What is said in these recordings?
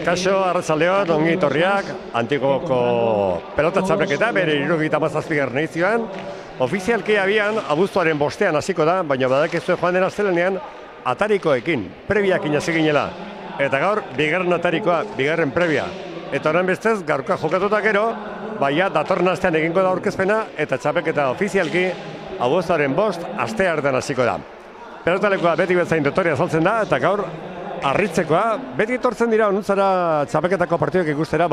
Kaixo, arratsaldeon, ongi etorriak, Antigoko pelota txapelketa, bere 77. edizioan. Ofizialki abian, abuztuaren 5ean hasiko da, baina badakizue joan den astelehenean atarikoekin, prebiakin hasi ginela. Eta gaur, bigarren atarikoa, bigarren prebia. Eta horren bestez, gaurkoa jokatuta gero, baina datorren astean egingo da aurkezpena, eta txapelketa ofizialki abuztuaren 5 aste hartan hasiko da. Pelotalekoa beti bezain dotoria saltzen da, eta gaur, harritzekoa, beti etortzen dira onuntzara txapelketako partiduak ikustera,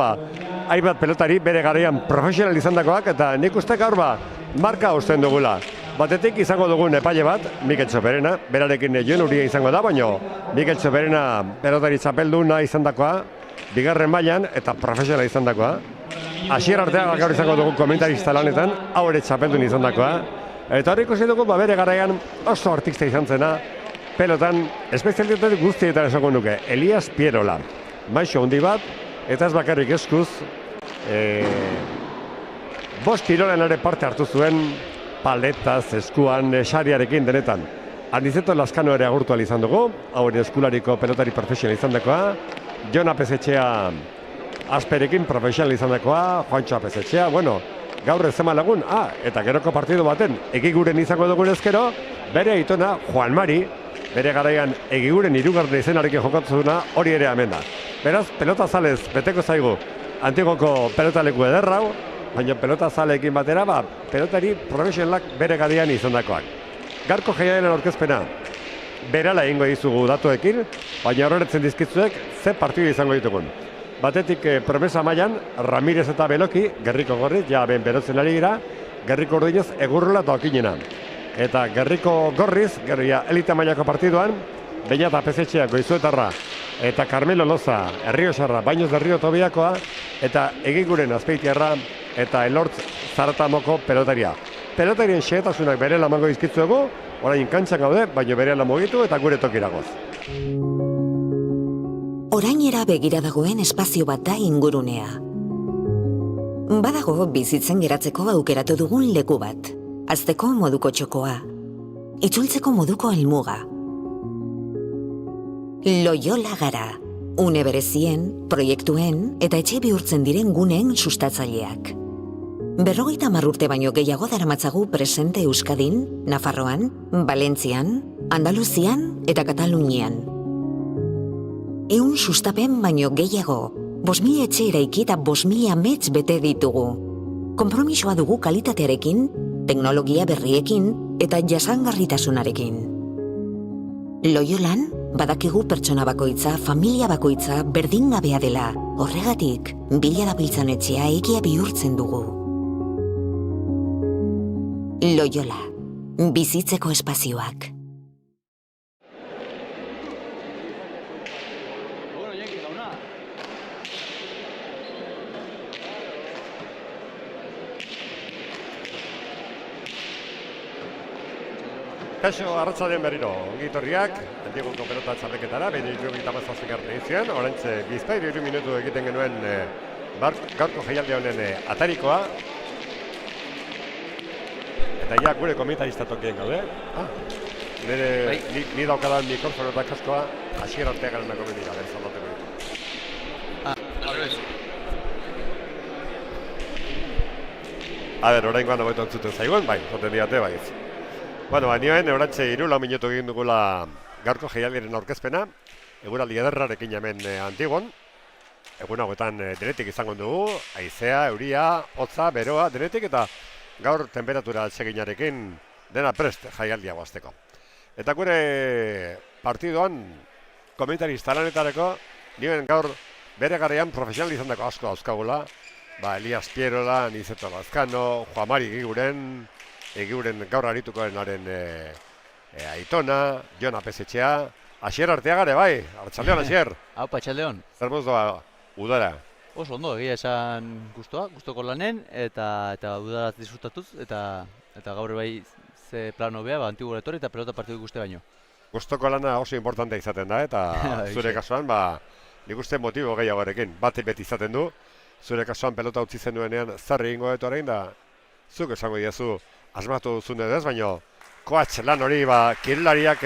hainbat pelotari bere garaian profesional izandakoak, eta nik uste gaur marka usten dugula. Batetik izango dugun epaile bat, Mikel Txoperena, berarekin Jon Uria izango da, baina Mikel Txoperena pelotari txapelduna izandakoa, bigarren mailan eta profesionala izandakoa. Asier Arteaga gaur izango dugun komentarista lanetan, hau ere txapeldun izandakoa. Eta hori ikusi dugu, bere garaian oso artista izan zena, pelotan, espezialitate guztietan esango nuke, Elias Pierola. Maixo handi bat, eta ez bakarrik eskuz, 5 kirolen ere parte hartu zuen, paletaz, eskuan, sariarekin denetan. Anizeto Lazkano ere agurtu izan dugu, hau ere eskulariko pelotari profesional izan dakoa, Jon Apesetxea Asperekin profesional izan dakoa, Juancho Apesetxea, bueno, gaur ez zema lagun, eta geroko partidu baten, egiguren izango dugun ezkero, bere aitona, Juan Mari, bere garaian egiguren 3. izenarekin jokatzuna hori ere hemen da. Beraz, pelota zalez beteko zaigu Antigoko pelotaleku ederrau, baina pelota zaleekin batera, pelotari profesionalak bere garaian izandakoak. Gaurko jaiaren aurkezpena, berala egingo dizugu datuekin, baina horretzen dizkitzuek ze partidu izango ditugun. Batetik promesa mailan, Ramirez eta Beloki, Gerriko Gorriz, ja ben berotzen ari gira, Gerriko Urdinez Egurrola eta Okinena. Eta Gerriko Gorriz, gerria elite mailako partiduan, Beñat Apesetxea Goizuetarra eta Carmelo Loza Erriosarra, Baños de Rio Tobiakoa, eta Egiguren Azpeitiarra eta Elortz Zaratamoko pelotaria. Pelotarien xehetasunak bere lamango izkitzuegu, orain kantxan gaude, baina bere mugitu eta gure tokiragoz. Orainera begira dagoen espazio bat da ingurunea. Badago bizitzen geratzeko aukeratu dugun leku bat. Hazteko moduko txokoa. Itzultzeko moduko helmuga. Loyola gara. Une berezien, proiektuen eta etxe bihurtzen diren guneen sustatzaileak. 50 urte baino gehiago daramatzagu presente Euskadin, Nafarroan, Valentzian, Andaluzian eta Katalunian. 100 sustapen baino gehiago, 5.000 etxe eraiki eta 5.000 amets bete ditugu. Konpromisoa dugu kalitatearekin, teknologia berriekin eta jasangarritasunarekin. Loyolan, badakigu pertsona bakoitza, familia bakoitza berdingabea dela. Horregatik, bila dabiltzan etxea egia bihurtzen dugu. Loyola, bizitzeko espazioak. Kaixo, arratsaldean berriro, ongi etorriak, Antigoko pelota txapelketara, 77. edizioan, oraintxe bizpahiru 3 minutu egiten genuen gaurko jaialdi honen atarikoa. Eta ja gure komentarista tokien gaude. Ni daukadan mikrofono eta kaskoa, Asier Arteagaren komen dira, berez aldateko ditu. Oraingoan hobeto entzuten zaigun, bai, zoten diate, bai. Bueno, nioen, eurantxe 3-4 minutu egin dugula gaurko jaialdiaren aurkezpena, eguraldi ederrarekin hemen Antigon. Egun hauetan denetik izango dugu, haizea, euria, hotza, beroa, denetik eta gaur temperatura atseginarekin dena prest jaialdia guazteko. Eta gure partiduan, komentarista lanetareko, nioen gaur bere garaian profesional izandako asko dauzkagula, Elias Pierola, Anizeto Lazkano, Juan Mari Egiguren gaur aritukoenaren aitona, Jon Apesetxea, Asier Arteagare bai, arratsaldeon Asier. Aupa, arratsaldeon. Zer moz doa udara? Oso ondo, egia esan gustoko lanen, eta udaraz disfrutatuz, eta gaur bai ze plano bea, Antigo etorri eta pelota partidu ikuste baino. Gustoko lana oso importante izaten da, eta zure kasuan, nik uste motibo gehiagoarekin, bat beti izaten du, zure kasuan pelota utzi zenuenean zarri egingo dut orain, da zuk esango diazu asmatu duzun edez, baina koatx lan hori kirolariak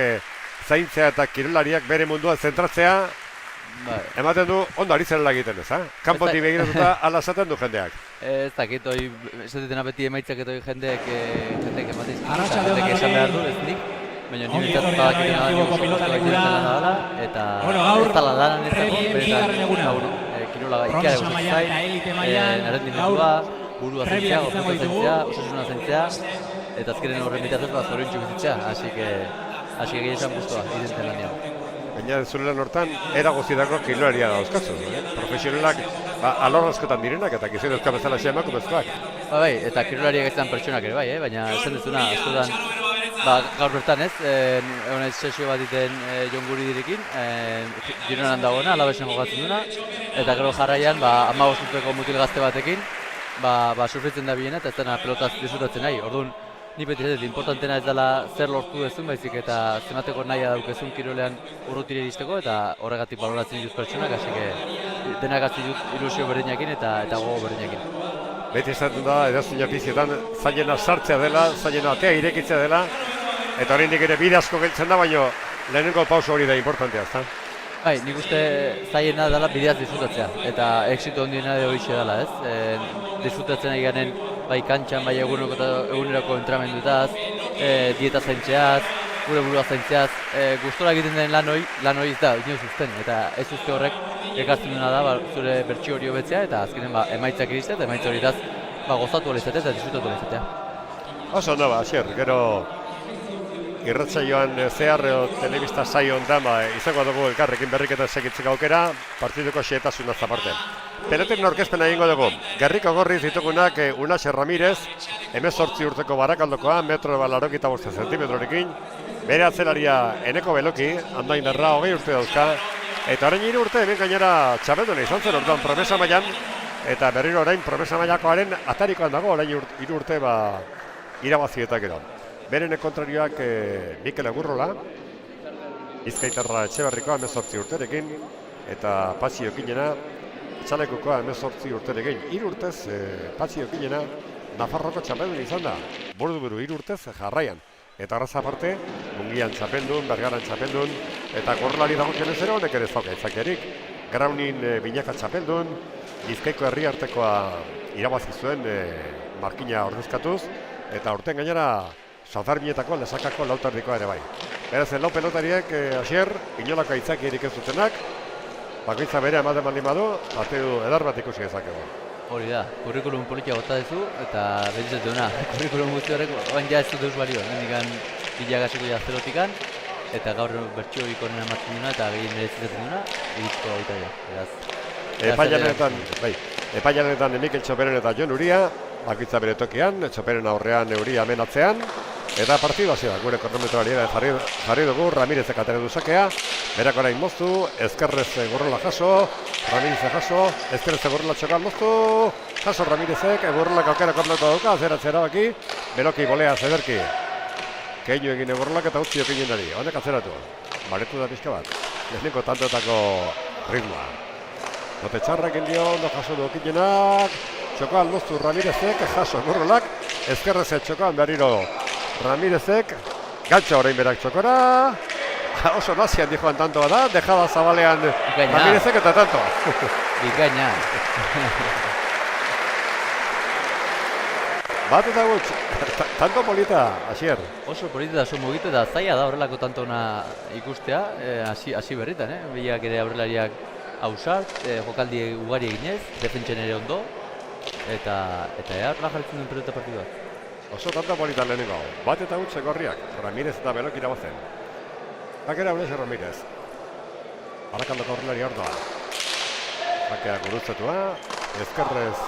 zaintzea eta kirolariak bere munduan zentratzea ematen du ondo ari zerela egiten ez, kanpotik begiratuta ala esaten du jendeak. Ez dakit, esatitena beti emaitzak eta jendeek ematen Arratsaldeon jendeek esan behar du, ez nik, baina ni behintzat badakiten da nik oso guztu gaiten dela, eta ez dala lanan ezako, beretan, kirola ikea egusak zain, errendimendua, burua zentzea, oputa zentzea, osasuna zentzea, eta azkenen horren bitatzen zoriontsu bizitzea, así que gehi esan guztua, identen lanean. Baina zure lan hortan, eragozidako kiloaria dauzkazu, profesionalak alor askotan direnak eta gizien euskal bezala xe emakumezkoak. Bai, eta kirolariak ez pertsonak ere bai, baina esan dezuna, askotan, gaur bertan ez, egon ez sesio bat iten Jon Guridirekin, Gironan dagoena, Alabesen jokatzen duna, eta gero jarraian, 15 urteko mutil gazte batekin, sufritzen da bilena eta ez dena pelotaz disfrutatzen nahi. Orduan, ni beti ez importantena ez dela zer lortu dezun, baizik eta zemateko nahia daukezun kirolean urrutire iristeko eta horregatik baloratzen dituz pertsonak, hasi que denak hartzen dut ilusio berdinakin eta gogo berdinakin. Beti esaten da, edazuna pizietan, zailena sartzea dela, zailena atea irekitzea dela, eta oraindik ere bide asko geltzen da, baina lehenengo pauso hori da importantea, ezta? Bai, nik uste zailena dela bideaz disfrutatzea, eta exito ondiena hori dela, ez? Disfrutatzen ari garen, bai kantxan, bai egunerako entrenamendutaz, dieta zaintzeaz, gure burua zaintzeaz, gustora egiten den lan hori ez da, inoiz uzten, eta ez uste horrek ekartzen duna da zure bertsio hori hobetzea, eta azkenen emaitzak iristea, eta emaitza horietaz gozatu alizatea eta disfrutatu alizatea. Oso ondo Asier, gero irratsaioan zehar telebista saio hontan izango dugu elkarrekin berriketa segitzeko aukera, partiduko xehetasunaz aparte. Peloten aurkezpena egingo dugu. Gerriko gorri ditugunak Unaxe Ramirez, 18 urteko Barakaldokoa, 1,85 zentimetrorekin, bere atzelaria Eneko Beloki, Andaindarra 20 urte dauzka, eta orain 3 urte hemen gainera txapelduna izan zen orduan promesa mailan, eta berriro orain promesa mailakoaren atarikoan dago, orain 3 urte irabazietak gero. Beren kontrarioak Mikel Agurrola, Bizkaitarra Etxeberrikoa 18 urterekin, eta Patxi Okinena, Txalekokoa 18 urterekin. 3 urtez Patxi Okinena Nafarroko txapeldun izan da. Buru 3 urtez jarraian. Eta horraz aparte, Mungian txapeldun, Bergaran txapeldun, eta korrelari dagokionez ere honek ere ez dauka aitzakiarik. Graunin binaka txapeldun, Bizkaiko herriartekoa irabazi zuen markina ordezkatuz, eta urtean gainera Sanferminetako Lesakako lautardikoa ere bai. Beraz, lau pelotariek Asier, inolako aitzakierik ez dutenak, bakoitza bere ematen baldin badu, partidu edar bat ikusi dezakegu. Hori da, kurrikulum politia bota duzu eta behintzat duna. Kurrikulum guzti horrek, oain ja ez dut eus balio, hendikan bilagasiko zerotikan, eta gaur bertxio ikonen ematen duna eta gehien merezizatzen duna, iritsiko baita dira. Epailanetan Mikel Txoperen eta Jon Uria, bakoitza bere tokian, Txoperen aurrean Uria amenatzean, eta partidu hasi da, gure kronometroari jarri dugu, Ramirezek atera du sakea, berak orain moztu, ezkerrez gorrola jaso, Ramirezek jaso, ezkerrez gorrola txokan moztu, jaso Ramirezek, gorrolak aukera kornatu dauka, azeratzera baki, Beloki bolea zederki. Keinu egin gorrolak eta utzi okinenari, honek azeratu. Baretu da pixka bat, lehenengo tantoetako ritmoa. Note txarrak indio, ondo jaso du okinenak, txokan moztu Ramirezek, jaso gorrolak, ezkerrez txokan berriro Ramirezek, gantxa orain berak txokora, oso nazian dijoan tantoa da, dejada zabalean Ramirezek eta tanto. Bikaina. Bat eta gutx, tanto polita, Asier. Oso polita da, oso mugitu eta zaila da horrelako tantona ikustea, hasi berritan, Biak ere aurrelariak hausart, jokaldi ugari eginez, defentsen ere ondo, eta horrela jarritzen duen pelota partiduak. Oso tanta polita lehenengo, bat eta gutx gorriak, Ramirez eta Beloki irabazen. Bakera Unaxe Ramirez. Barakaldoko aurrelari hor da. Bakea gurutzetua, ezkerrez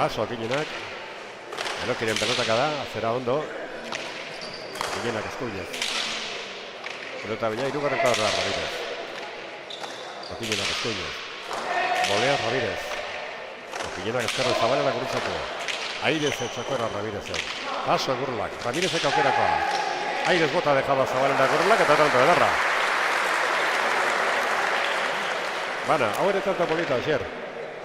aso Okinenak. Belokiren pelotaka da, zera ondo. Okinenak eskuinez. Pelota baina hirugarren kadorra Ramirez. Okinenak eskuinez. Bolea Ramirez. Okinenak ezkerrez zabalera gurutzetua. Airez txokora Ramirezen. Paso egurlak, Ramirezek aukerakoa. Airez bota dejada zabalera egurlak eta tanto edarra. Bana, hau ere tanto polita, Asier.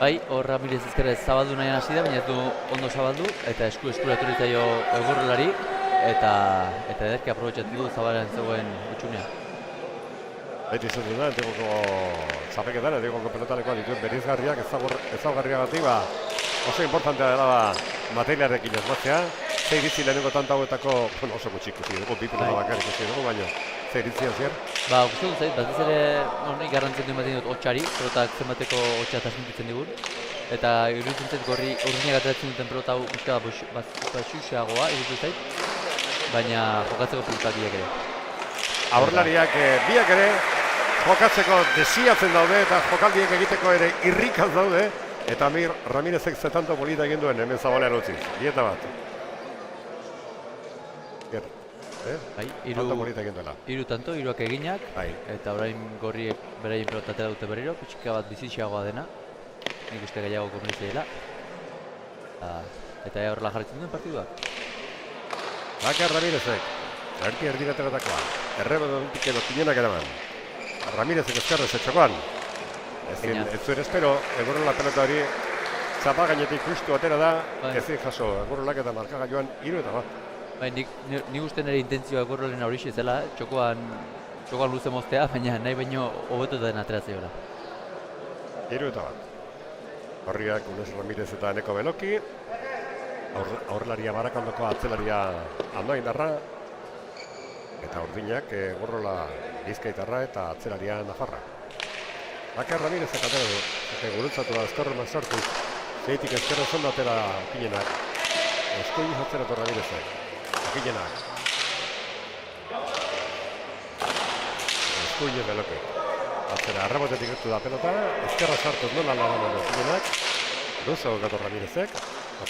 Bai, hor Ramirez ezkerrez zabaldu nahian hasi da, baina ez du ondo zabaldu, eta eskuratu zaio egurlari, eta ederki aprobetxatu du zabalean zegoen utxunea. Beti zen duna, antigoko zapeketan, edigoko pelotalekoa dituen berizgarriak ezaugarriagatik, oso importantea dela materialarekin esmatzea. Ze iritzi lehenengo tanta hauetako, oso gutxi ikusi dugu, bi pelota bakarrik ikusi dugu, baina ze iritzi hasier? Gustu dut zait, batez ere honi garrantzen duen batean dut hotxari, pelotak zenbateko hotxa transmititzen digun. Eta iruditzen zait gorri urdinak ateratzen duten pelota hau pixka baxuxeagoa, iruditzen zait, baina jokatzeko pelotak biak ere. Aurrelariak biak ere jokatzeko desiatzen daude eta jokaldiek egiteko ere irrikaz daude. Eta Amir Ramirezek zetanto polita egin duen hemen Zabalean utziz. Dieta bat. Hiru tanto, hiruak eginak, eta orain gorriek beraien pelota atera dute berriro, pixka bat bizitxeagoa dena, nik uste gehiago komunitzea dela. Eta horrela jarritzen duen partiduak. Bakar Ramirezek, erdiraterakoa, errebedotik edo pinenak eraman. Ramirezek eskarrez etxokoan. Ez zuen espero, egurrola pelota hori zapa gainetik justu atera da, ezin jaso, egurrolak eta markagailuan 3 eta bat. Nik uste nire intentzioa egurrolen horixe zela, txokoan luze moztea, baina nahi baino hobetu den ateratzea gora. 3 eta bat. Horriak Unes Ramirez eta Eneko Beloki, aurrelaria Barakaldoko atzelaria Andoaindarra, eta urdinak egurrola Bizkaitarra eta atzelaria Nafarra. Bakar Ramirezek atera du, gurutzatu da eskorremak sartuz, zeitik eskerra zondo atera Pinenak. Eskoi atzeratu Ramirezek, Pinenak. Eskoi Beloki. Atzera, arrabotetik gertu da pelota, eskerra sartuz nola lagaman Pinenak. Luzo gatu Ramirezek,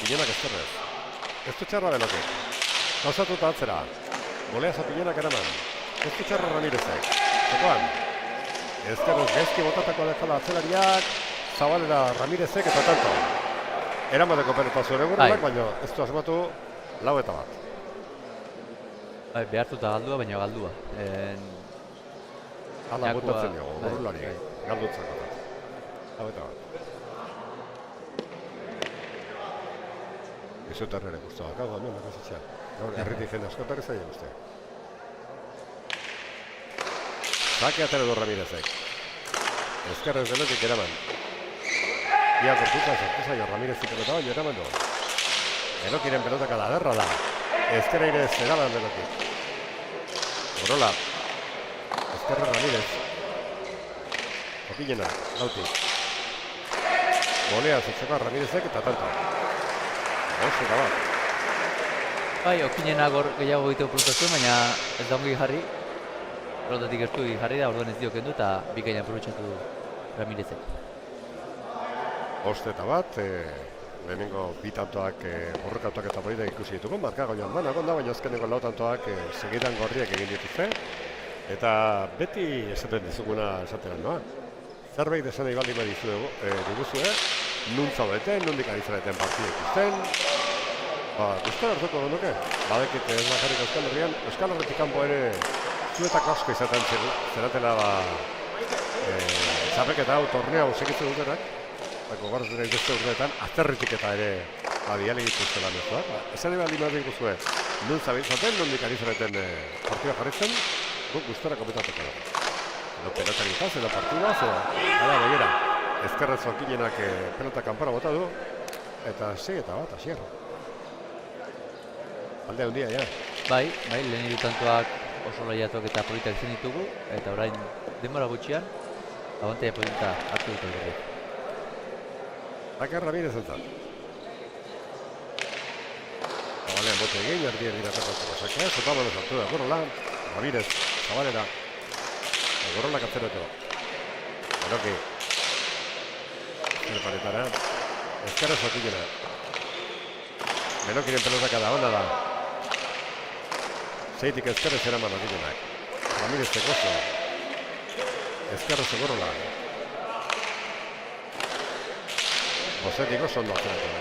Pinenak eskerrez. Ez du txarra Beloki. Gauzatuta atzera, goleaz Pinenak eraman. Ez du txarra Ramirezek. Txokoan. Ezkerrez gaizki botatako dezala atzelariak, Zabalera Ramirezek eta tanto. Eramateko pelota zure gurrak, baina ez du asmatu 4 eta bat. Behartuta galdua, baina galdua. Hala botatzen dugu, gurrulari, galdutzako bat. 4 eta bat. Izutar ere guztua, gau hemen, nakasitxea. Gaur herritik jende askotarri zaila guztia. Zake atera du Ramirezek. Ezkerrez Belotik eraman. Ia gortuta sartu zaio Ramirezek pelota baino eraman du. Belokiren pelotaka da derra da. Ezkerra ere zeraban Belotik. Gorola. Ezkerra Ramirez. Opinena, Lautik. Golea zitzeko Ramirezek eta tanto. Oso eta bat. Opinena gor gehiago egiteko pelotazuen, baina ez da ongi jarri. Pelotatik gertu jarri da, orduan ez dio kendu eta bikaina aprobetxatu Ramirezek. Oste eta bat, lehenengo bi tantoak borrokatuak eta politak ikusi ditugu, markagoian baina baina azkeneko 4 tantoak segidan gorriak egin dituzte. Eta beti esaten dizuguna esateran noa. Zerbait esan nahi baldin diguzue, nun zaudeten, nondik ari zareten partida ikusten. Guztan hartuko gondoke, badekit ez bakarrik Euskal Herritik kanpo ere zuetako asko izaten zeratela txapeketa hau tornea hau segitzen dutenak. Gogarrez dira beste urteetan, azterritik eta ere biale egituzte lan ez da. Esan eba lima egin guzue, nun zabitzaten, nondik ari zareten partida jarritzen, guk guztora kompetatuko da. Edo pelotari itaz, edo partidaz, edo begira. Ezkerrez okinenak pelota kanpora bota du, eta 6 eta bat, asier. Alde handia, ja. Bai, lehen hirutantoak oso lehiatuak eta politak izan ditugu, eta orain denbora gutxian, abantaia polita hartu dut egin. Bakar Ramirez entzat. Zabalean bote egin, erdien diratako zakea, zotamanez hartu da Gorola, Ramirez, Zabalera, Gorola katzereto. Beloki. Zerparetara, ezkerra zotilena. Belokiren pelotaka da, ona da. Zeitik ezkerrez eraman adilenak. Ramirez tekozo. Ezkerrez Gorola. Bozetik oso ondo atzeratu da.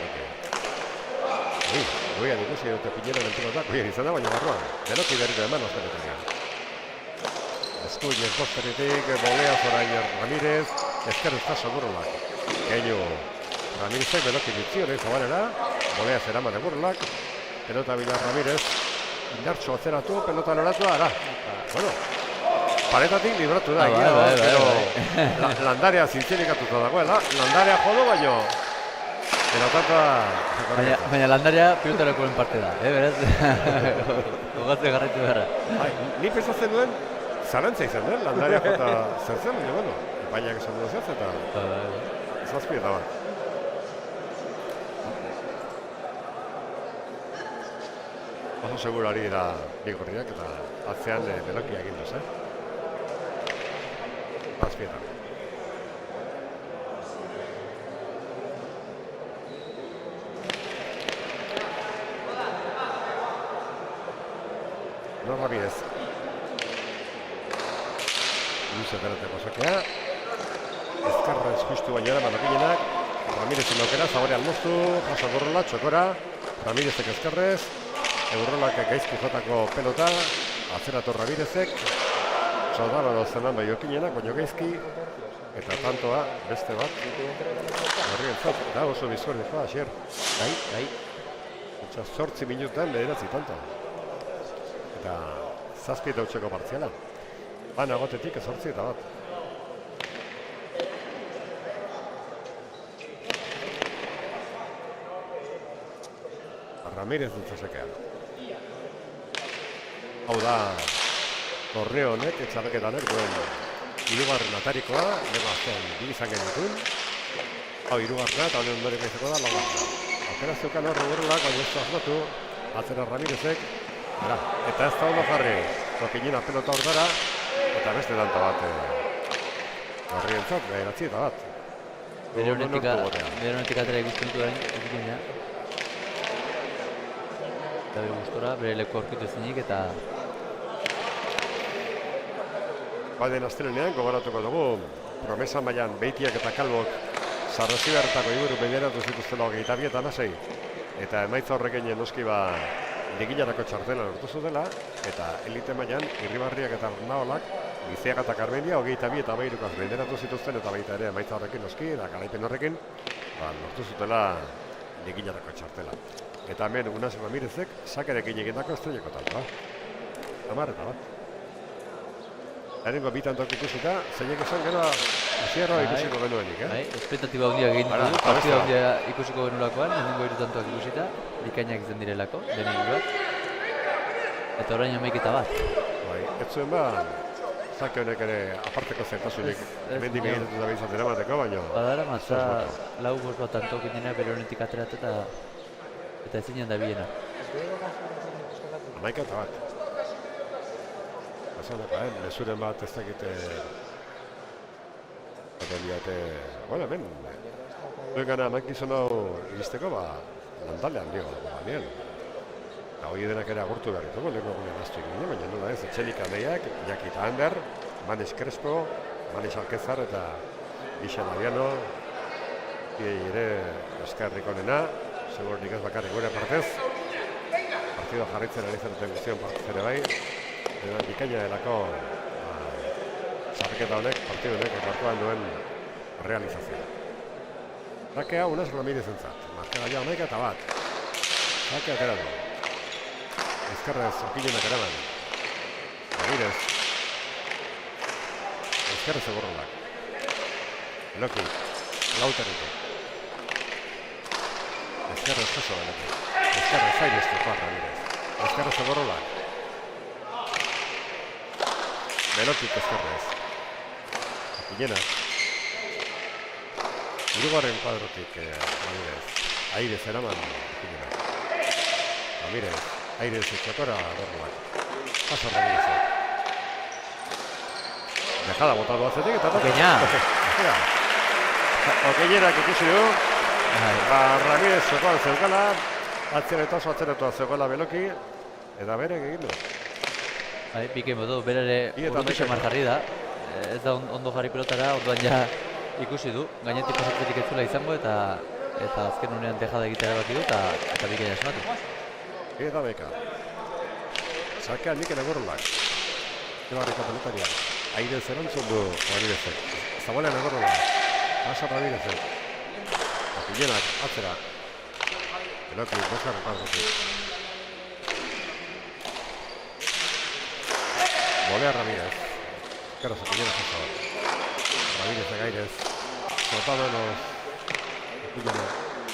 Goian ikusi dute Piñeroren pelotak, goian izan da, baina barruan. Beloki berriro eman ozpenetan. Eskuinez bosteretik, bolea zorain Ramirez, ezkerrez taso Gorolak. Gehiu Ramirezek Beloki ditzione, Zabalera, bolea zeraman Gorolak, pelota bila Ramirez, indartxo atzeratu, pelota noratu, ara. Bueno, Paletatik libratu da, bai. pero landarea zintzilikatuta dagoela, landarea jodo baino, erotatua... Baina landaria pilotarakoen parte da, beraz? Gogatzen garraitu beharra. Ni pensatzen duen, zalantza izan den, landarea jota zer zen, baina, bueno, epainak esan duen zez, eta zazpi eta bat. Oso seguro ari dira bigorriak eta atzean belokia egin duz, Zazpietan. No Ramírez. Luze berateko sakea. Ezkarra eskustu bainara manakinenak. Ramírezen aukera, Zaborean moztu, jaso gorrola, txokora. Ramírezek ezkarrez. Eurrolak gaizki jotako pelota, atzerator Ramírezek, soldaba dozenan bai okinenak, baino gaizki, eta tantoa beste bat, horrientzat, da oso bizkorri joa, Asier. Bai. Eta 8 minutan bederatzi tanto. Eta 7 eta 8ko partziala. Bana gotetik 8 eta bat. Ramírez dut zasekean. Hau da, torneo honek, etxapeketanek duen hirugarren atarikoa, lego aztean bi izan genitun. Hau hirugarrena eta honen ondoreko izako da laugarrena. Aukera zeukan horre burlak, baina ez asmatu, atzera Ramírezek, eta ez da ondo jarri, Zokinina pelota hor dara, eta beste danta bat horrientzat, beratzi eta bat. Bere honetik atera ikusten duen, egiten ja. Eta bere gustora, bere leku aurkitu ezinik eta... Baden astelenean, gogoratuko dugu, promesa mailan Beitiak eta Kalbok Sarrazibarretako iburu bederatu zituztela 22 eta 16. Eta emaitza horrekin noski ligilarako txartela lortu zutela, eta elite mailan Irribarriak eta Arnaolak, Lizeaga eta Karmendia 22 eta 13 bederatu zituzten, eta baita ere emaitza horrekin noski, eta garaipen horrekin, lortu zutela ligilarako txartela. Eta hemen Unas Ramírezek sakerekin egindako estrelleko talpa. 10 eta bat. Lehenengo bitan toki ikusita, zeinek esan gero hasierroa ikusiko genuenik, Bai, espetatiba handia egin dugu, partida handia ikusiko genulakoan, lehenengo hirutantoak ikusita, bikainak izan direlako, lehenengoak. Eta orain 11 bat. Bai, ez zuen zake honek ere aparteko zertasunik, hemen dimegitetu da behizat eramateko, baina... Badara matza, lau bost bat antok indena bere honetik aterat eta ezinean da biena. 11 eta bat. Azaleko, mesuren bat ez dakite... Bueno, hemen... Duen gana amankizun hau iristeko, landalean dio, Daniel. Eta hori denak ere agurtu behar ditugu, leheko gulen aztu egin, baina nola ez, Etxelik Andeiak, Iñaki eta Ander, Manes Crespo, Manes Alkezar eta Ixen Ariano, ere eskerrik onena, segur nik ez bakarrik gure partez, partido jarritzen ari zenuten guztion partez ere bai, edo bikaina delako sarriketa honek, partido honek, ekartuan duen realizazioa. Rakea Unas Ramírez entzat, markagaia 11 eta bat, rakea atera du. Ezkerrez Zokinenak eraman, Ramírez, ezkerrez egorrolak, Loki, Lauterriko, ezkerrez jaso Loki, ezkerrez zaireztu Juan Ramírez, ezkerrez egorrolak, Melokik ezkerrez, Zokinenak, hirugarren kuadrotik Ramírez, Airez eraman Zokinenak, Ramírez, Airez etxokora gorroak, jaso Ramírezek. Dejada botatu atzetik eta... Okeina! Okeinerak ikusi du. Ramírez zokoan zeukala, atzeretua zeukala Beloki, eta bere egin du. Piken botu, berare urrutxe marjarri da. Ez da ondo jarri pelotara, orduan ja ikusi du. Gainetik pasatzetik ez zula izango eta azken unean dejada egitera baki du eta bikaina esmatu. Eta beka. Sakean Mikel Egorrolak. Ebarriko pelotaria. Airez erantzun du Ramírezek. Zabolean Egorrolak. Pasa Ramírezek. Apillenak atzera. Beloki, bosgarren kuadrotik. Bolea Ramírez. Carlos Opiñena jaso. Ramírez de Gairez. Soltado los Opiñena.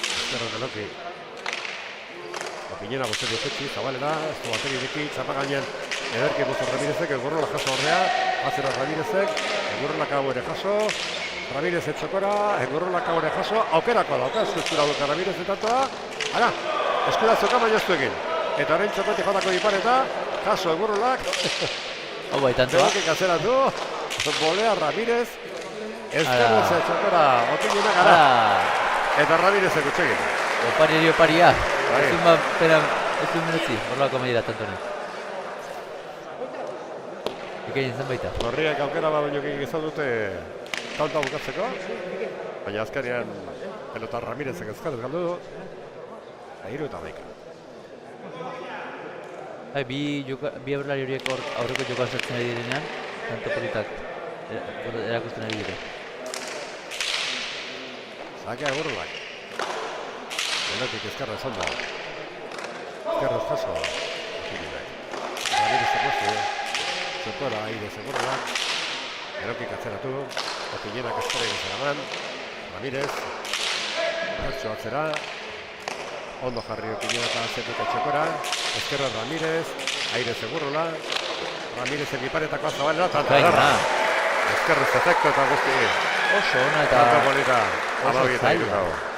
Ezkerra Meloki. Opiñena bosteri efetzi, zabalera, ez du bateri diki, txapa gainean ederki buzor Ramirezek, egurrola jaso ordea, azera Ramirezek, egurrola kau ere jaso, Ramirez etxokora, egurrola kau ere jaso, aukerako dauka, eskuztura duka Ramirez etatoa, ara, eskura zoka baina ez du egin, eta horrein txokoti jotako dipareta, jaso egurrolak, Hau bai, tantoa. Pelokik azeratu, bolea Ramirez, ezkerrez etxokora, Opiñena gara, eta Ramirezek utxegin. Oparia. Bai. Ez dut pena, ez dut minutzi, horrelako maila tantonek. Ikain izan baita. Gorriak aukera baino izan dute tauta bukatzeko, baina azkenean pelota Ramirezek ezkerrez galdu du, 3-11. Bi aurrelari horiek aurreko jokoan sartzen ari direnean, tanto politak erakusten ari dire. Sakea egurrolak. Belotik ezkerrez ondo. Ezkerrez jaso. Ramirez ekozu. Zokora aire egurrolak. Belokik atzeratu. Opiñenak ezkerrez zeraman. Ramirez. Bertxo atzera. Ondo jarri Opiñena eta azetik etxekora. Ezkerrez Ramirez. Aire egurrola. Ramirez egiparetako zabalera. Gaina. Ezkerrez efektu eta guzti. Oso ona eta Tanto polita. oso Amabi eta zaila. hiru.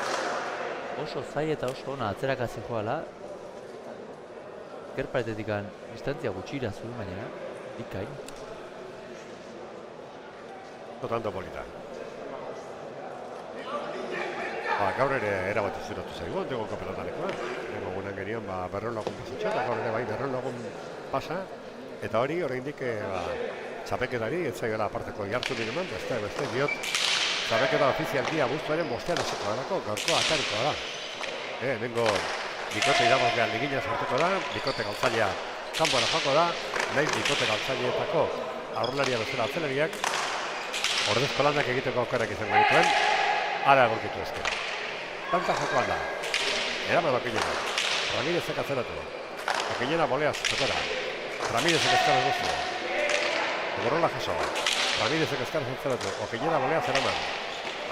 Oso zai eta oso ona atzerak joala. Gerparetetik distantzia gutxira zuen baina, ikain. No tanto polita. Gaur ere erabat zuratu zaigu, ontegoko pelotalekoa. Nengo gunen genion berreun lagun pasatxo, eta gaur ere bai berreun lagun pasa. Eta hori, oraindik txapeketari, ez zaigela aparteko jartu direman, beste diot, txapeketa ofizialki abuztuaren bostean hasiko darako, gaurko atarikoa da. Nengo bikote irabazlean ligina sartuko da, bikote galtzailea kanpora joako da, nahiz bikote galtzaileetako aurrelaria bezala atzelariak, ordezko lanak egiteko aukerak izango dituen, ara egorkitu ezkera. Tanta jokoan da, eraman Opiñena, Ramirezek atzeratu, Opiñena boleaz jokora, Ramirezek ezkarra guztu, egurrola jaso, Ramirezek ezkarra atzeratu, Opiñena boleaz eraman,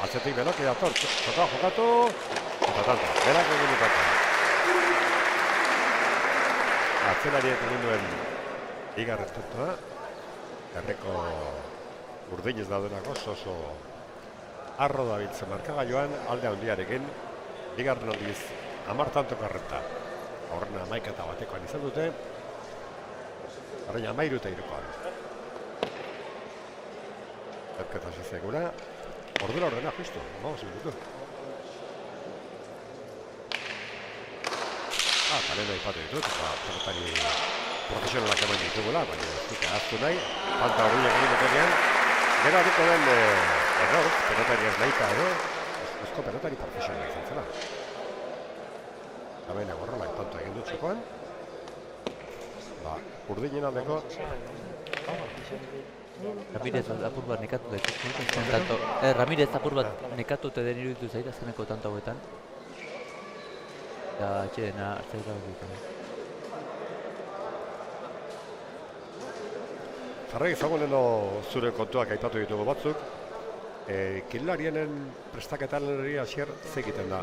atzetik Beloki dator, txokoa jokatu, eta tanto, berak egin dutatu. Atzelariek egin duen bigarren tantoa, erreko urdinez daudenako oso arro dabiltzen markagailuan alde handiarekin, bigarren aldiz 10 tantoko arreta. Horrena 11 eta batekoan izan dute, horrein 13 eta 3koan. Erketa zizegura, ordura ordena justu, vamos minutu. Talena ipatu ditut, eta pelotari profesionalak eman ditugula, baina ez dut ahaztu nahi, falta horiek egin dutenean, gero aduko den error, pelotari ez nahita ere, eusko pelotari profesionala izan zela. Hemen egorrolak tanto egin dut txokoan, urdinen aldeko. Ramirez apur bat nekatu daitezke. Ramirez apur bat nekatu te den iruditu zait azkeneko tanto hauetan. Eta atxedena hartzea dut. Jarrai ezaguneno zure kontuak aipatu ditugu batzuk. Kirolarienen prestaketan hasier zegiten da.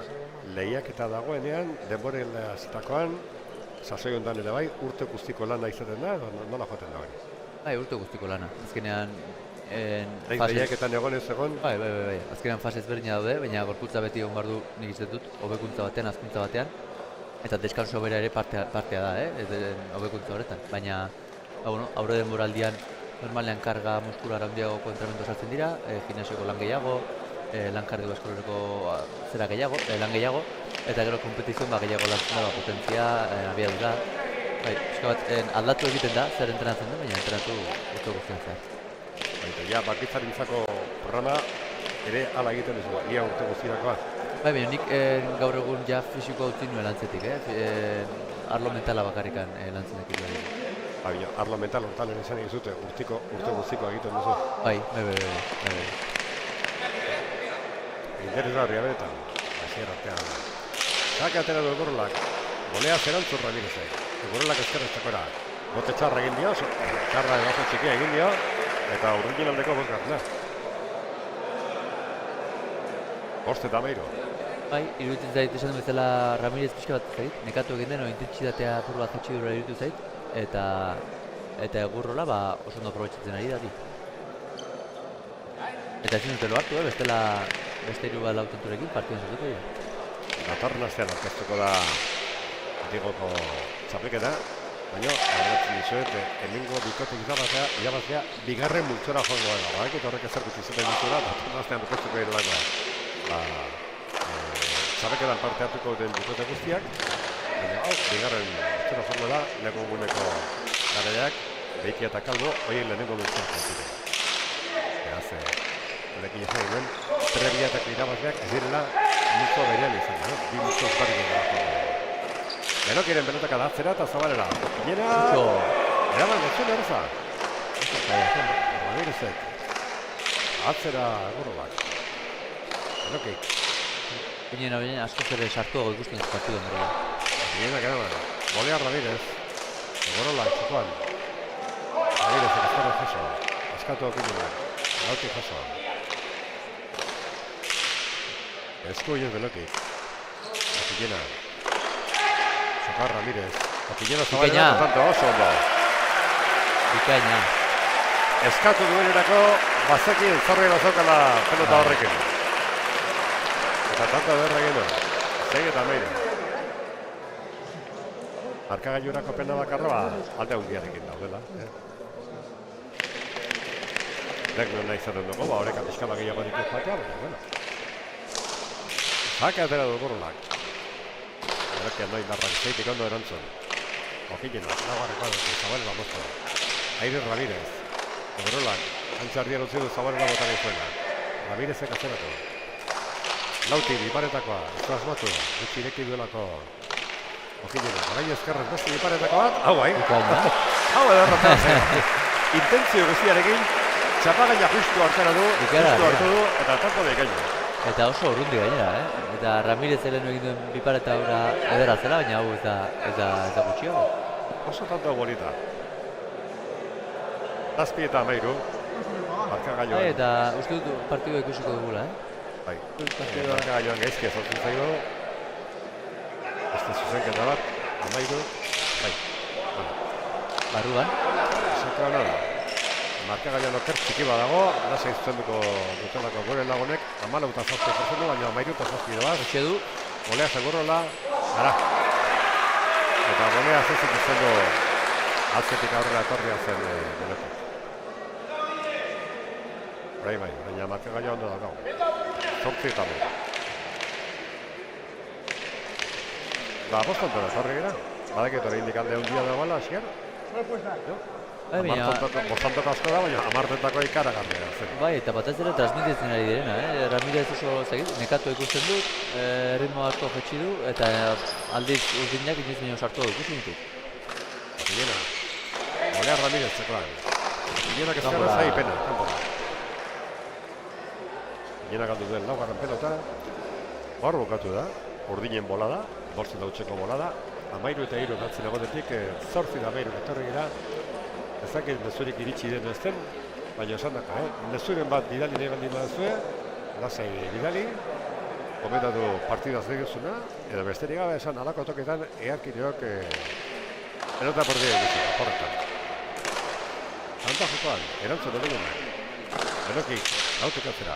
Lehiaketa dagoenean, denboren hasitakoan, sasoi hondan ere bai, urte guztiko lana izaten da, nola joaten da hori? Bai, urte guztiko lana. Azkenean lehiaketan egon ez egon? Bai. Azkenean fase ezberdina daude, baina gorputza beti egon behar du nik izan dut, hobekuntza batean, hazkuntza batean. Eta deskanso bera ere partea da, hobekuntza horretan. Baina, aurre denboraldian, normalean karga muskular handiagoko entrenamendu sartzen dira, gimnasioko lan gehiago, lan kardiobaskularreko lan gehiago, eta gero kompetizioan gehiago lantzen da, potentzia, abiadura. Bai, aldatu egiten da, zer entrenatzen da, baina entrenatu urte guztian zehar. Ja, bakitzarintzako programa ere hala egiten duzu, ia urte guztirakoa. Bai, baina nik gaur egun ja fisikoa utzi nuen lantzetik, arlo mentala bakarrikan lantzetik dut. Baina, arlo mental hortan ere izan egizute, urte guztikoa egiten duzu. Bai. Interesgarria benetan, hasier artean. Sake atera du egurrolak, golea zerantzun Ramirezek. Egurrolak ezkerrez txakora. Bote txarra egin dio, txarra edo txikia egin dio, Eta Urdinen aldeko bosgarrena. 5-13. Bai, iruditzen zait esan bezala Ramirez pixka bat zait, nekatu egin den, intentsitatea apur bat jetxi dura iruditu zait, eta egurrola oso ondo aprobetxatzen ari da. Eta ezin dute lo hartu, bestela beste 3 lautenturekin partiduen sortuko dira. Datorren astean aurkeztuko da Digoko txapelketa, baina aurretzen dizuet, hemengo bikotek irabaztea bigarren multzora joango dela. Badakit horrek ezerkut izaten dituela, datorren astean aurkeztuko dira txapelketan parte hartuko den bikote guztiak, baina bigarren multzora joango da, lego guneko garaiak, Beitia eta Kalbo, hoien lehenengo multzora joango. Beraz, Lekin izan duen, prebiatako irabazleak ez direla multzo berean izan, bi multzo ezberdin dira. Benokiren pelotaka da atzera eta Zabalera. Okinena, eraman gatzun erza. Ramirezek, atzera egurrolak. Benokik. Okinena asko zere sartuago ikusten partiduen dira. Okinena eraman, golea Ramirez. Egurrolak, txukoan. Ramirezek azkara jaso. Askatu Okinena, gauti jaso. Eskuiez Benokik. Okinena. Zokar Ramirez. Okinena Zabalera, por tanto, oso ondo. Bikaina. Eskatu duenerako, bazekien zorri bazokala pelota horrekin. Eta tanto derra geno. 6-13. Arkagailurako pena bakarra, alde handiarekin daudela. Nek nahi zaten dugu, horreka pixkala gehiago ditu jatea, baina, bueno. Zaka atera du Gurrolak. Erokian noin darrak zeitik ondo erantzun. Okinena, nagoarreko adoki, Zabalera moztu. Aire Ramirez. Gurrolak, antxardian utzi du Zabalera botari zuena. Ramirezek atzeratu. Lauti, biparetakoa, ez du asmatu. Gutxi ireki duelako Okinena. Orain ezkerrez beste biparetako bat. Hau bai. Hau edarrotan. Intentzio guztiarekin, txapagaina justu hartara du, justu hartu du, eta tanto bekaino. Eta oso urrundi gainera, Eta Ramirez helenu egin duen bipareta ura edera zela, baina hau ez da gutxiago. Oso tanto bonita. 7-13. Arkagaioan. Eta uste dut partidua ikusiko dugula, Bai. Arkagaioan gaizki ezortzen zaigu. Beste zuzenketa bat, 13. Bai. Barruan. Esatea da. Markagaian oker txiki badago, lasa iztenduko dutelako gure lagunek, 14-7%, baina 13-7 bat. Hoxe du. Golea Segurrola, gara. Eta golea zezik izango atzetik aurrera etorria zen Benokik. Bai, baina markagaia ondo daukagu. 8-7. Bostontora etorri gira. Badakit hori indikalde handia dagoela, hasier? Bostantoko asko da, baina 10-etako ikaragarria zen. Bai, eta batez ere transmititzen ari direna, Ramirez oso nekatu ikusten dut, ritmo asko jetxi du, eta aldiz urdinak inoiz baino sartu ikusten ditut. Okinena, golea Ramirez zekoan. Okinenak ezkerra zai pena, kanpora. Okinena galdu duen laugarren pelota. Hor bukatu da, urdinen bolada, 5-8 bolada, 13 eta 3 galtzen egotetik, 8-13 etorri gira. Ezakit mezurik iritsi den ez den, baina esan daka, mezuren bat bidali nahi baldin badazue, lasai bidali, komentatu partidaz degizuna, edo besterik gabe esan alako toketan earkineok pelota perdida egizuna, horretan. Santa jokoan, erantzun edo Benokik, lautik atzera.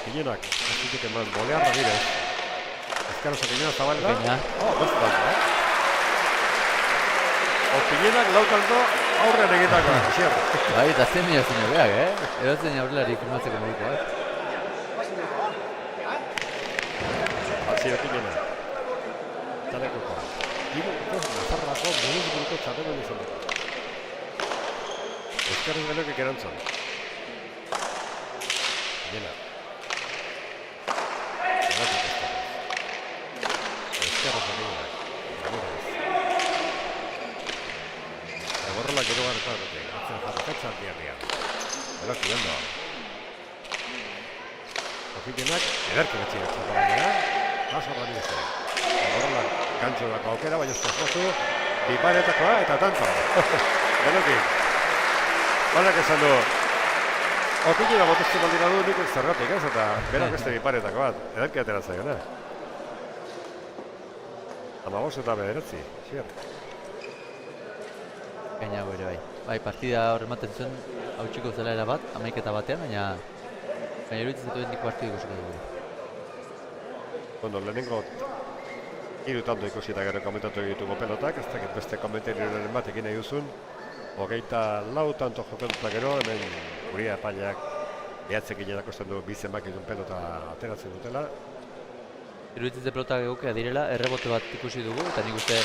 Okinenak, ez dituk eman, golea Ramirez. Ezkaroz Okinena Zabalera. Beste Okinenak lautanto aurrean egitako, xer. Bai, eta zen mila zen jobeak, Erotzen aurrelari firmatzeko moduko, Atzi Okinena. Txalekoko. Nazarrako buruko txatemen izan dut. Ezkerrez Benokik erantzun. Okinena. Ezkerrez Okinena. Egorrolak erogar eta horretik, atzen jarrakatza handian. Eroki ondo. Okinenak, ederki betxik etxako baina, paso Ramirez. Egorrolak gantxo dako aukera, baina ez pasmozu, biparetakoa eta tanto. Benokik. Banak esan du, opinera botezte baldina du nik zergatik ez, eta berak beste biparetako bat, edanki atera zaiona. 15 eta 9, zier. Gaina bere bai. Bai, partida hor ematen zuen, hautsiko zela era bat, 11 batean, baina iruditzen zituen nik partidu ikusiko dugu. Bueno, lehenengo hiru tanto ikusi eta gero komentatu ditugu pelotak, ez dakit beste komentarioren batekin nahi duzun. 24 tanto jokatuta gero, hemen guria epaileak behatzekin erakosten du bi zenbakitun pelota ateratzen dutela. Iruditzen ze pelotak egokea direla, errebote bat ikusi dugu, eta nik uste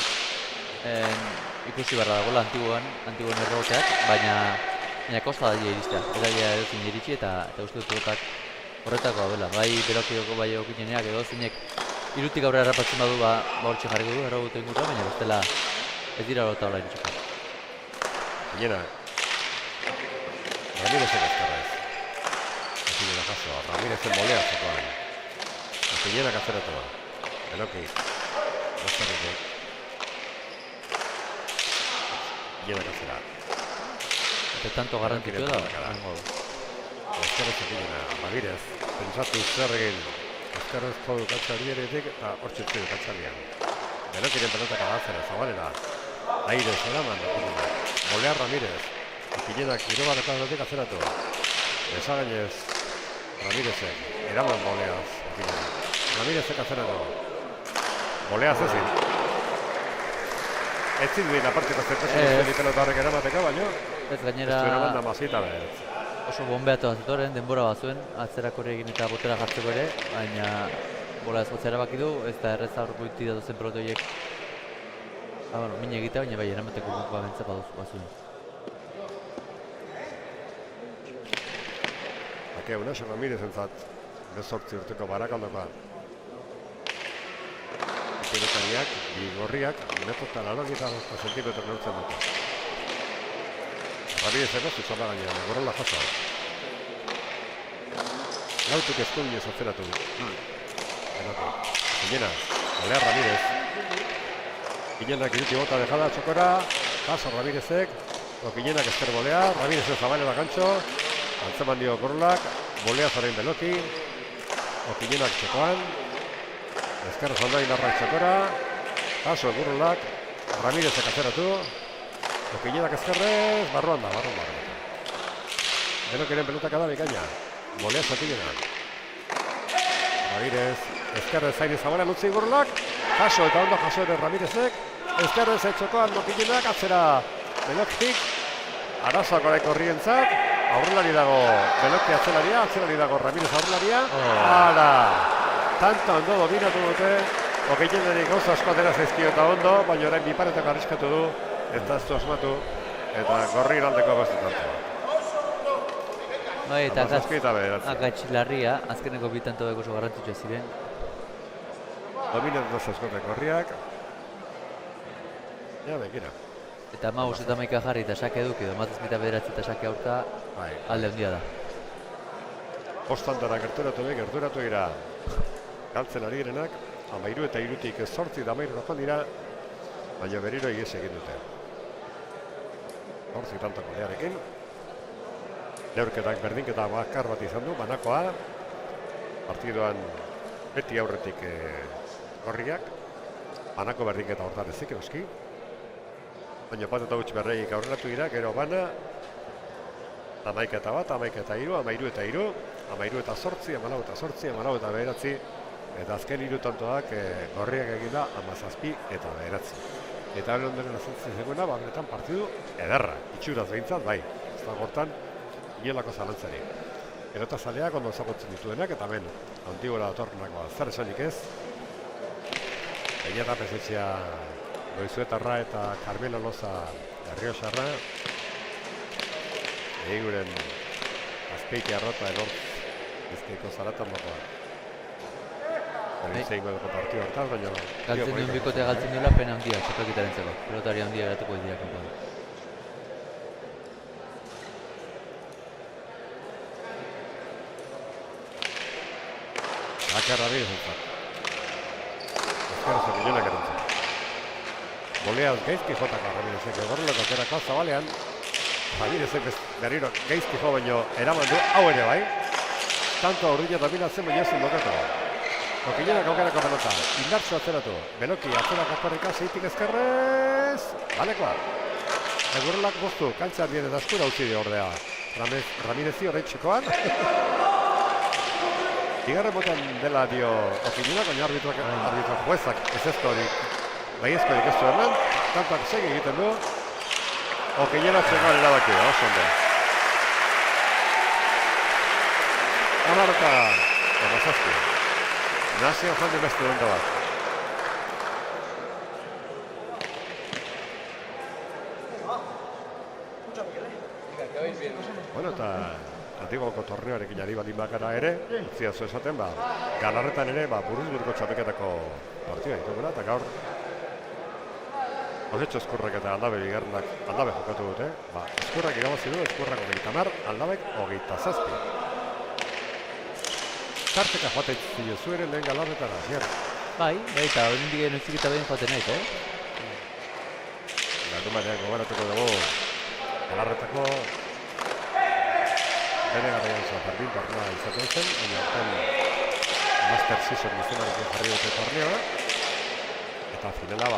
ikusi barra dagoela antiguan erreboteak, baina kosta da iristea. Eragia edozin iritsi eta uste dut pelotak horretako dela. Bai berokioko bai okineneak edo zeinek irutik aurrera errapatzen badu hortxe jarriko du errobote ingurra, baina bestela ez dira horreta hola iritsiko. Piñera. Ramirezek ezkarra ez. Piñera jaso, Ramirezen molea zekoan. Piñera kazeratu da. Beloki. Ostarriko. Piñera kazera. Eta tanto garrantzitsua da. Ezkarrez Piñera. Ramirez. Pentsatu zer egin. Ezkarrez jodu katzarieretik eta hortxetzeu katzarian. Belokiren pelotak abatzera, zabalera. Aire zeraman da Piñera. Molea Ramirez. Piñenak irobarretatik azeratu. Ezagainez Ramirezek. Eraman moleaz Piñera. Ramirezek azeratu. Moleaz ezin. Ezin duen aparteko zertasun pelotarrek eramateko, baina ez gainera ez du eraman da mazita behar. oso bombeatu bat zetoren, denbora bat zuen, atzerako egin eta botera jartzeko ere, baina bola ez gotzera baki du, ez da errez aurreko iti datuzen pelotoiek mine egitea, baina bai eramateko mokua bentzapa bazuen. Ake, Unaxo Ramirez entzat, 18 urteko barakaldokoa. Pelotariak, bi gorriak, metota 80 zentimetro neurtzen dute. Ramirezeko zuzaba gainean, gorola jaso. Lautuk eskubinez atzeratu du. Piñera, Olea Ramirez. Piñenak iruti bota dejada txokora, jaso Ramirezek, Piñenak ezker bolea, Ramirez zabalera kantxo, antzeman dio gorlak, bolea zaren beloki, Piñenak txokoan, ezker zalda indarrak txokora, jaso gorlak, Ramirezek atzeratu, Piñenak ezkerrez, barruan da. Belokiren pelotak da bikaina, bolea Piñenak. Ramirez, ezkerrez zaini zabalean utzi gorlak, jaso eta ondo jaso ere Ramirezek, ezkerrez etxokoan Piñenak atzera Belokik, arazoak oraik horrientzat, aurrelari dago Beloki atzelari dago Ramirez aurrelaria, ara, tanto ondo dominatu dute, Piñenari gauza asko atera zaizkio eta ondo, baina orain biparetako arriskatu du, eta ez du asmatu, eta gorri iraldeko goztetantu. Bai, eta akatz larria, azkeneko bitanto dago oso garrantzitsua ziren. Dominatu zaizkote gorriak, ja bekira. Eta 15 eta 11 jarri eta sake eduki edo 17 eta sake aurka alde handia da. Postantara gerturatu dira galtzen ari girenak, 13 eta 3tik 8 eta 13 joan dira, baina berriro ies egin dute. 8 tantako learekin. Neurketak berdinketa bakar bat izan du, banakoa. Partiduan beti aurretik gorriak. Banako berdinketa hortan ezik euski. Baina bat eta huts berreik aurreratu dira, gero bana. 11 eta 1, 11 eta 3, 13 eta 3, 13 eta 8, 14 eta 8, 14 eta 9. Eta azken hiru tantoak gorriak egin da 17 eta 9. Eta hori ondoren azaltzen zegoena, benetan partidu ederra. Itxuraz behintzat, bai. Ez da gortan, inolako zalantzari. Erota zaleak ondo ezagutzen dituenak, eta hemen Antigora datorrenakoa zer esanik ez. Egia pesetxea Goizuetarra eta Carmelo Loza Errioxarra. Eguren Azpeiti Arrota erortz Bizkaiko zaratan bakoa. Zein godeko partio hortaz, baina... Galtzen duen bikotea galtzen duela pena handia, txapelketaren zeko. Pelotari handia eratuko dira kanpoan. Ake Ramirez entzat. Ezkerra Piñenak erantzat. Boleaz gaizki jotaka Ramirezek egorreleko aterako zabalean. Ramirezek berriro geizki jo baino eraman du, hau ere bai. Tanto urdina dominatzen baina ezin lokatu. Okiñenak aukerako pelota, indartsu atzeratu. Beloki atzerak aperrika, zeitik ezkerrez. Balekoa. Egurrelak boztu, kantzean bide daskura utzi dio ordea. Ramirezi horreitxikoan. Bigarren botan dela dio Okiñenak, baina arbitrak juezak ezkorik ez du erlan. Tantoak segi egiten du. Okiñenak txekoan erabaki, oso ondo. Amarta, emazazki. Nazio jandi beste duen bat. Bueno, eta Antigoko torneoarekin ari baldin bakara ere, utzia zu esaten, Galarretan ere, buruz-buruzko txapeketako partida ditugula, eta gaur Osetxo Eskurrak eta Aldabe bigarrenak Aldabe jokatu dute, Eskurrak irabazi du, Eskurrak 30, Aldabek 27. Tarteka joate zile zueren lehen Galarretara, zier? Bai, eta hori indigen utzik eta behin joaten nahi, Larun batean goberatuko dugu Galarretako bere garaian berdin tornea izaten zen, baina orten Master Season izenarekin jarri dute torneoa, eta finala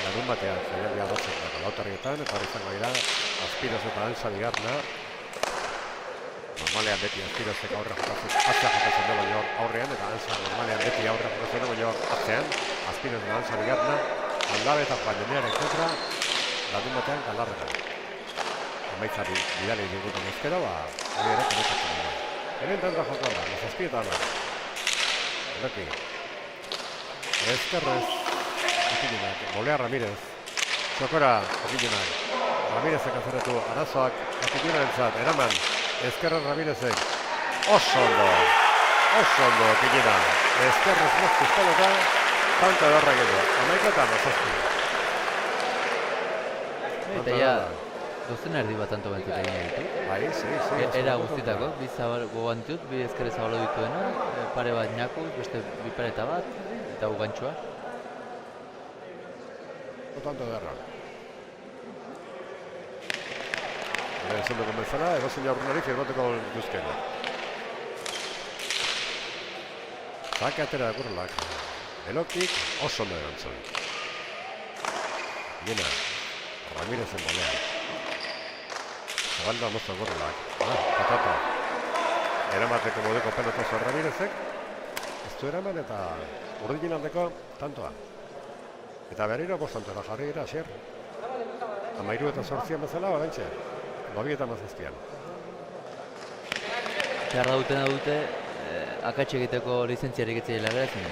larun batean jaialdia dotzen lautarrietan, eta hori izango dira Azpiroz eta Alsa bigarna. Normalean beti Azpirozek aurre jokatzen du baino aurrean, eta Alsa normalean beti aurre jokatzen du baino atzean. Azpiroz eta Alsa bigarna, Aldabe eta Juanenearen kontra, larun batean Galarretan. Amaitzari bidale diguten ezkero, hori ere konetatzen dira. Hemen tanto jokoan Mazazpietan Eroki. Ezkerrez, Okiñenak, Bolea Ramirez. Txokora, Okiñenak. Ramirezek azerretu arazoak Okiñenarentzat, eraman. Ezkerrez Ramirezek. Oso ondo Okiñenak. Ezkerrez moztu espalota, tanto edorra gero. Amaika eta Mazazpi. Eta ja, dozena erdi bat tanto bentzita egin ditu. Bai, sí. Era guztitako, bi gogoan ditut, bi ezkerre zabalo dituena, pare bat Ñakuz, beste bi pareta bat, eta gugantxua. Tanto derra. Ezen dugun bezala, egozen jaurunari firmatuko dituzkena. Zake atera Egurrelak. Belokik oso ondo erantzun. Gena, Ramirezen Bolea. Zabalda moztu Egurrelak. Patata. Eramateko modeko pelotazo Ramirezek. Ez du eraman eta urdin aldeko tantoa. Eta berriro bostantora jarri gira, asier. 13 eta 8 bezala, barantxe. 2 eta 17. Txarra dute, akatxe egiteko lizentziarik etzela geratzen.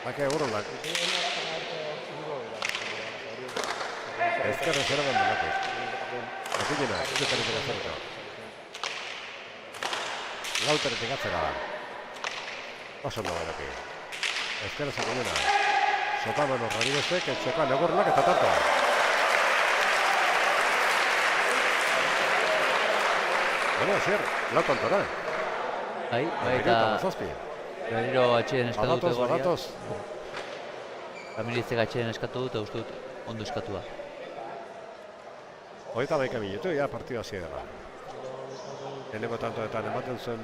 Bake Egurrelak. Ezkerra zeraban delako. Okiñena, zuteretik azerta. Lauteretik atzera da. Oso ondo Beloki. Ezkerra Okiñena. Sotamano Ramirezek, etxokan Egurrelak eta tantoa. Bueno, asier, lau tantora. Bai, eta berriro atxeden eskatu dute gorria. Badatoz. Ramirezek atxeden eskatu dute, uste dut ondo eskatua. 31 minutu, ja partida hasi dela. Lehenengo tantoetan ematen zuen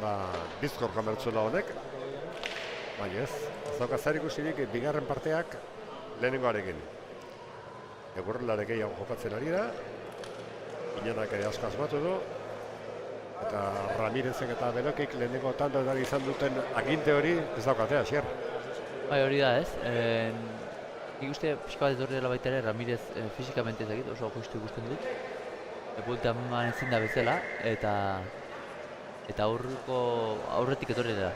bizkor jamertzula honek, baina ez dauka zer ikusirik bigarren parteak lehenengoarekin. Egurrelare gehiago jokatzen ari da, Iñanak ere asko asmatu du, eta Ramirezek eta Belokik lehenengo tantoetan izan duten aginte hori ez daukatea, Asier. Bai, hori da ez. Nik uste pixka bat etorri dela baita ere, Ramirez fizikamente ezagit, oso justu ikusten dut. Buelta eman ezin da bezala, eta aurretik etorri dela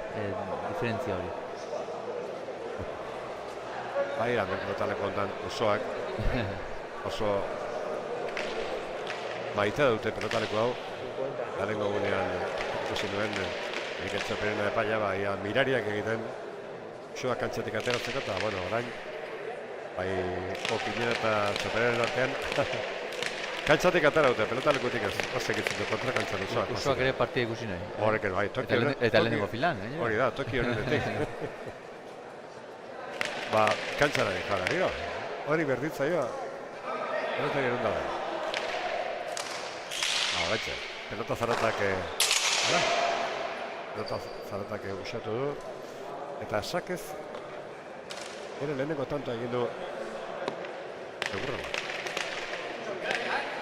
diferentzia hori. Bai, pelotaleko ondan osoak, oso maite dute pelotaleko hau. Galengo gunean ikusi nuen, Mikel Txaperena epaia, mirariak egiten, soak kantxatik ateratzeko, eta, bueno, orain, bai, Okiñena eta Txaperenen artean, kantxatik atera dute, pelotalekutik ez, pasekitzen du kontra kantxan osoak. Osoak ere partida ikusi nahi. Horrek, bai, toki honen. Eta lehenengo filan, hori da, toki honenetik. Kantxarari jara, gero. hori berditzaioa. Pelota gero da. Gaitxe, pelota zaratak usatu du. Eta sakez, ere lehenengo tanto egin du Egurrolak.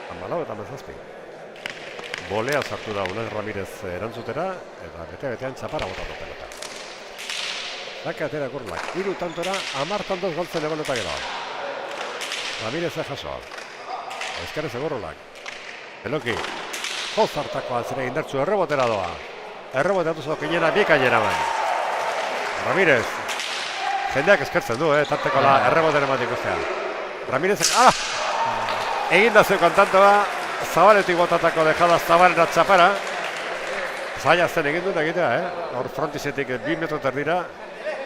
14 eta 17. Bolea sartu da Unai Ramirez erantzutera, eta bete-betean txapara botatu pelota. Zaka atera Egurrolak. 3 tantora, 10 tantoz galtzen egon eta gero. Ramirez jaso. Ezkerrez Egurrolak. Beloki. Jozartako altzera indartzu errebotera doa. Erreboteatu zokinena bikainera bai. Ramirez. Jendeak eskertzen du, tarteko errebotera ematik ustea. Ramirezek, egin da zeukan tantoa, Zabaletik botatako dejada Zabalera txapara. Zaila zen egin dut egitea, hor frontizetik 2 metro terdira,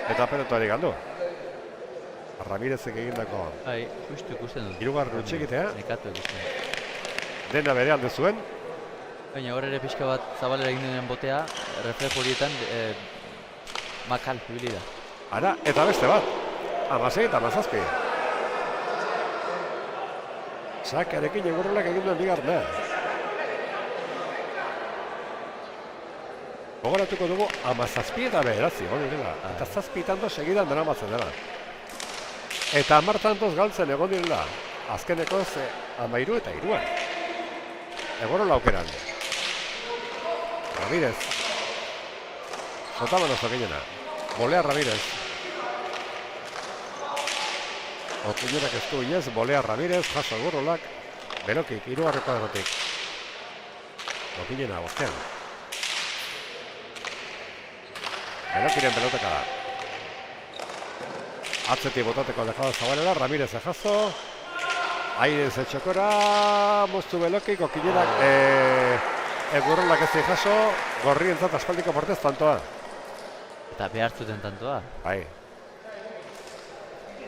eta pelotuari galdu. Ramirezek egindako. Justu ikusten dut. 3. utxe egitea. Nekatu ikusten. Dena bere alde zuen. Baina hor ere pixka bat Zabalera egin duen botea, reflejo horietan makal, ibili da. Ara, eta beste bat. 16 eta 17. Sakarekin Egurrolak egin duen bigarrena. Gogoratuko dugu 17 eta 9 egon direla. Eta 7 tanto segidan daramatzen dela. Eta 10 tantoz galtzen egon direla. Azkenekoz 13 eta 3. Egurrola aukeran. Ramirez. Zotaman ozokinena. Bolea Ramirez. Okinenak ez du inez, Bolea Ramirez, jaso Egurrolak. Belokik, 3. kuadrotik. Okinena, bostean. Belokiren peloteka da. Atzetik botateko dejado Zabalera, Ramirez jaso. Airez etxokora, moztu Belokik, Okinenak Egurrolak ez jaso, gorrientzat aspaldiko portez tantoa. Eta behartzuten tantoa. Bai.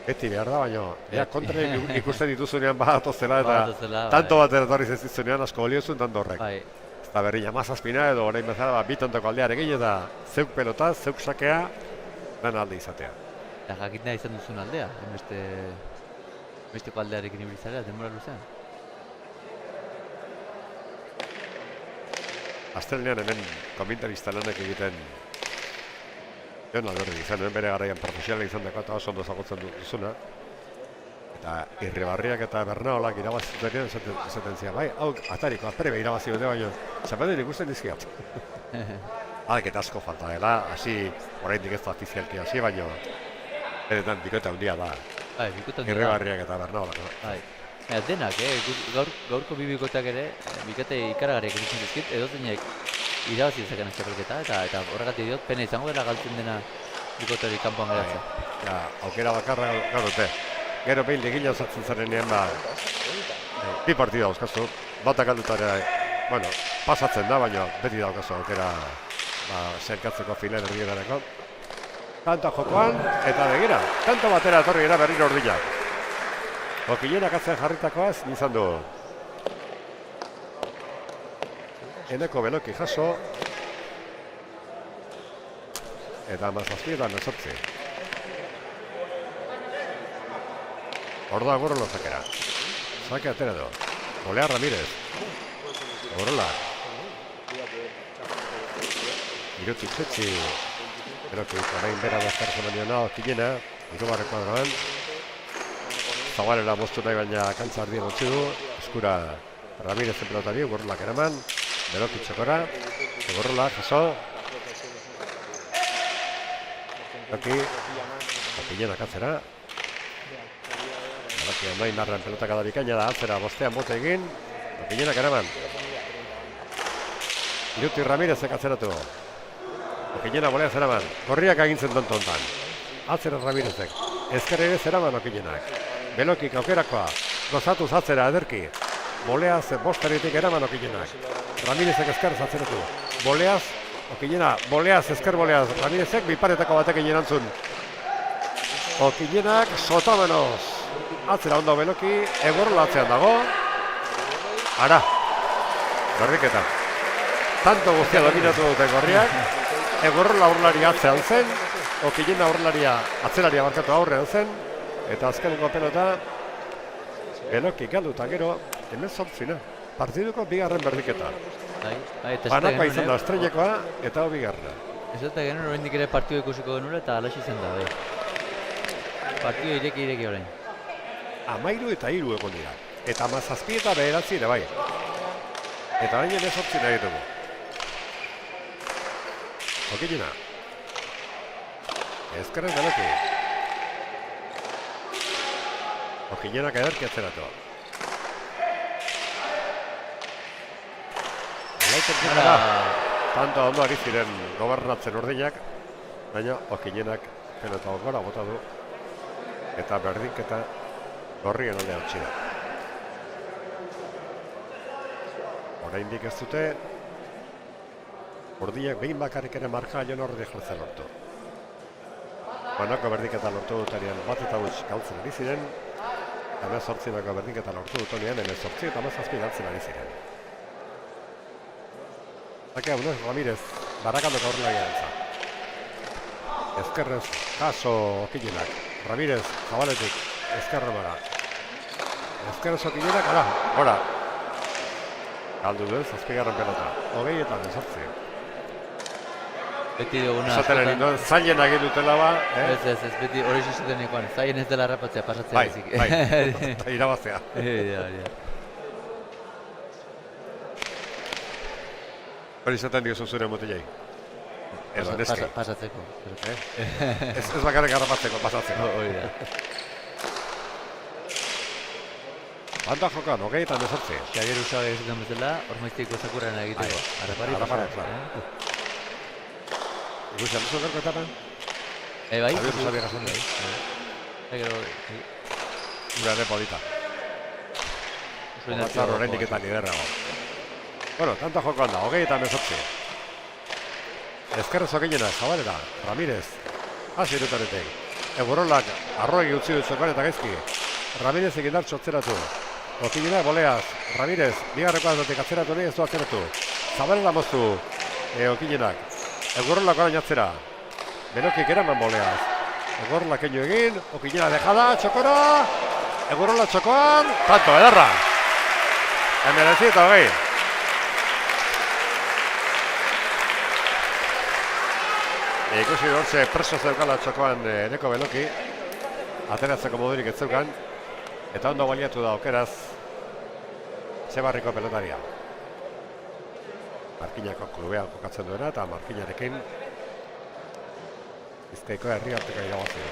Beti behar da, baina kontra ikusten dituzunean badatozela eta tanto bat eratorri zezitzunean asko oliozun tanto horrek. Eta berri 17 edo orain bezala 2 tantoko aldearekin eta zeuk pelota, zeuk sakea, lan alde izatea. Eta jakitea izan duzun aldea, besteko aldearekin ibilizarea, denbora luzean. Astelenean hemen komentarista lanak egiten Jon Alberdi izan, bere garaian profesionala izan dako eta oso ondo zagotzen duzuna. Eta Irribarriak eta Bernaolak irabazituenean esaten zian, bai, hau atariko, aprebe irabazi dute baino, txapelduen ikusten dizkiat. Eta asko falta dela, hasi, oraindik ez da ofizialki hasi, baino, beretan bikote handia da. Irribarriak eta Bernaolak. Denak, gaurko bi bikoteak ere, bikote ikaragarriak ikusten dizkit, edozeinek irabazi dezaken txapelketa, eta horregatik diot, pena izango dela galtzen dena bikote hori kanpoan geratzea. Aukera bakarra gaur dute. Gero behin ligila osatzen zarenean, bi partida dauzkazu, batak aldutare, pasatzen da, baina beti daukazu aukera zerkatzeko filen erdietarako. Tanto jokoan, eta begira, tanto batera etorri gara berriro ordinak. Okinenak atzen jarritakoaz, nizan du. Eneko Beloki jaso. Eta 17 eta 18. Orda Egurrolo zakera. Zake atera du. Bolea Ramirez. Egurrola. Iruti txetxi. Beloki orain bera bazkartzen baina okinena. 3. kuadroan. Zabalera moztu nahi baina kantza ardien utzi du. Eskura Ramirez pelotari, Egurrolak eraman. Beloki txokora. Egurrolak jaso. Beloki. Okinenak atzera. Beloki ondoin narren pelotaka da bikaina da atzera bostean bote egin. Okinenak eraman. Iruti Ramirezek atzeratu. Okinena bolea zeraman. Gorriak agintzen tonto hontan. Atzera Ramirezek. Ezker ere zeraman Okinenak. Belokik aukerakoa. Gozatuz atzera ederki. Boleaz bostaritik eraman Okinenak. Ramirezek ezker atzeratu. Boleaz, Okinena, boleaz, ezker boleaz. Ramirezek biparetako batekin erantzun. Okinenak sotamenoz. Atzera ondo Beloki, Egurrola atzean dago. Ara. Gorriketa. Tanto guztia dominatu dute gorriak. Egurrola aurrelari atzean zen. Okinena aurrelaria, atzelaria barkatu aurrean zen. Eta azkeneko pelota Beloki galdu eta gero, 18. Partiduko bigarren berdiketa. Eta Banakoa izan da estreinekoa eta hau bigarrena. Ez dut genuen oraindik ere partidu ikusiko genuen eta alaxi zen da, bai. Partidu ireki orain. 13 eta 3 egon dira. Eta 17 eta 9 ere bai. Eta orain 18 nahi dugu. Okilina. Ezkerren Beloki. Okinenak ederki atzeratu. Tanto ondo ari ziren gobernatzen urdinak, baina Okinenak pelota gora bota du eta berdinketa gorrien aldea utzi da. Oraindik ez dute urdinak behin bakarrik ere marka joan horri jartzen lortu. Banako berdinketa lortu dutenean bat eta huts galtzen ari ziren, 18ko berdinketa lortu dutenean 18 eta 17 galtzen ari ziren. Zaka, Ramirez, Barakaldoko aurrelaria dantza. Ezkerrez, kaso Okinenak. Ramirez, Zabaletik, ezkerra mara. Ezkerrez Okinenak, gora. Galdu duen, 7. pelota. 20 eta 18. Beti duguna Esateren induen, zailen agin dutela ba. Ez, beti hori zuten nikoan. Zaien ez dela rapatzea, pasatzea. Bai, irabaztea. Hori izaten diozu zure mutilei. Edo neski. Pasatzeko. Ez bakarrik harrapatzeko, pasatzeko. Hori da. Banda jokan, 20 eta 18. Xabier Usabe esaten bezala, Ormaiztiko sakurran egiteko. Harrapari. Ikusi, alduzu gerko etapan? Bai. Xabier Usabe gazan da. Gura ere polita. Batzar horrendik eta niderrago. Bueno, tanto jokoan da, 20 eta 18. Ezkerrez Okinena, Zabalera, Ramirez, hasi irutaretek. Egurolak arroegi utzi dut zokan eta gaizki. Ramirez egin dartxo atzeratu. Okinena boleaz, Ramirez, bigarreko azotik atzeratu nahi ez du atzeratu. Zabalera moztu, Okinenak. Egurolak orain atzera. Benokik eraman boleaz. Egurolak eno egin, Okinena dejada, txokora. Egurolak txokoan, tanto, edarra. Emerezi eta 20. Ikusi dortze preso zeukala txokoan Eneko Beloki, ateratzeko modurik ez zeukan, eta ondo baliatu da okeraz Txebarriko pelotaria. Markinako klubean kokatzen duena eta Markinarekin Bizkaiko herriarteko irabazi du.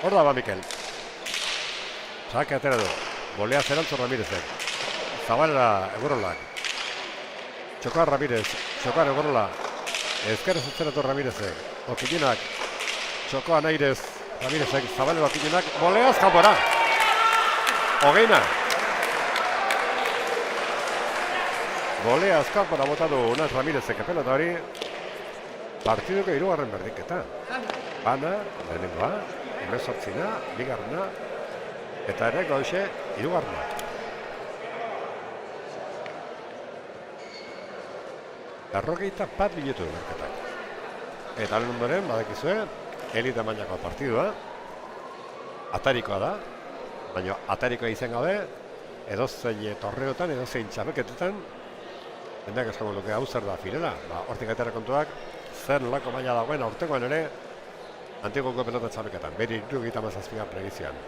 Hor da ba Mikel. Sake atera du. Bolea zerantzu Ramirezek. Zabalera Egurolak. Txokoan Ramirez, txokoan Egurrola, ezkerrez atzeratu Ramirezek, Okinenak, txokoan Airez, Ramirezek, Zabalero Okinenak, boleaz kanpora! 20. Boleaz kanpora bota du Unaz Ramirezek pelota hori, partiduko 3. berdiketa. Bana, lehenengoa, 18, bigarrena, eta ere gauze 3. Berrogeita bat minutu berketak. Eta lehen ondoren, badakizue, elite mailako partidua, atarikoa da, baina atarikoa izan gabe, edozein torneotan, edozein txapeketetan, jendeak esango luke hau zer da finela, hortik atera kontuak, zer nolako maila dagoen aurtengoan ere, Antigoko pelota txapeketan, beri 37. pregizioan.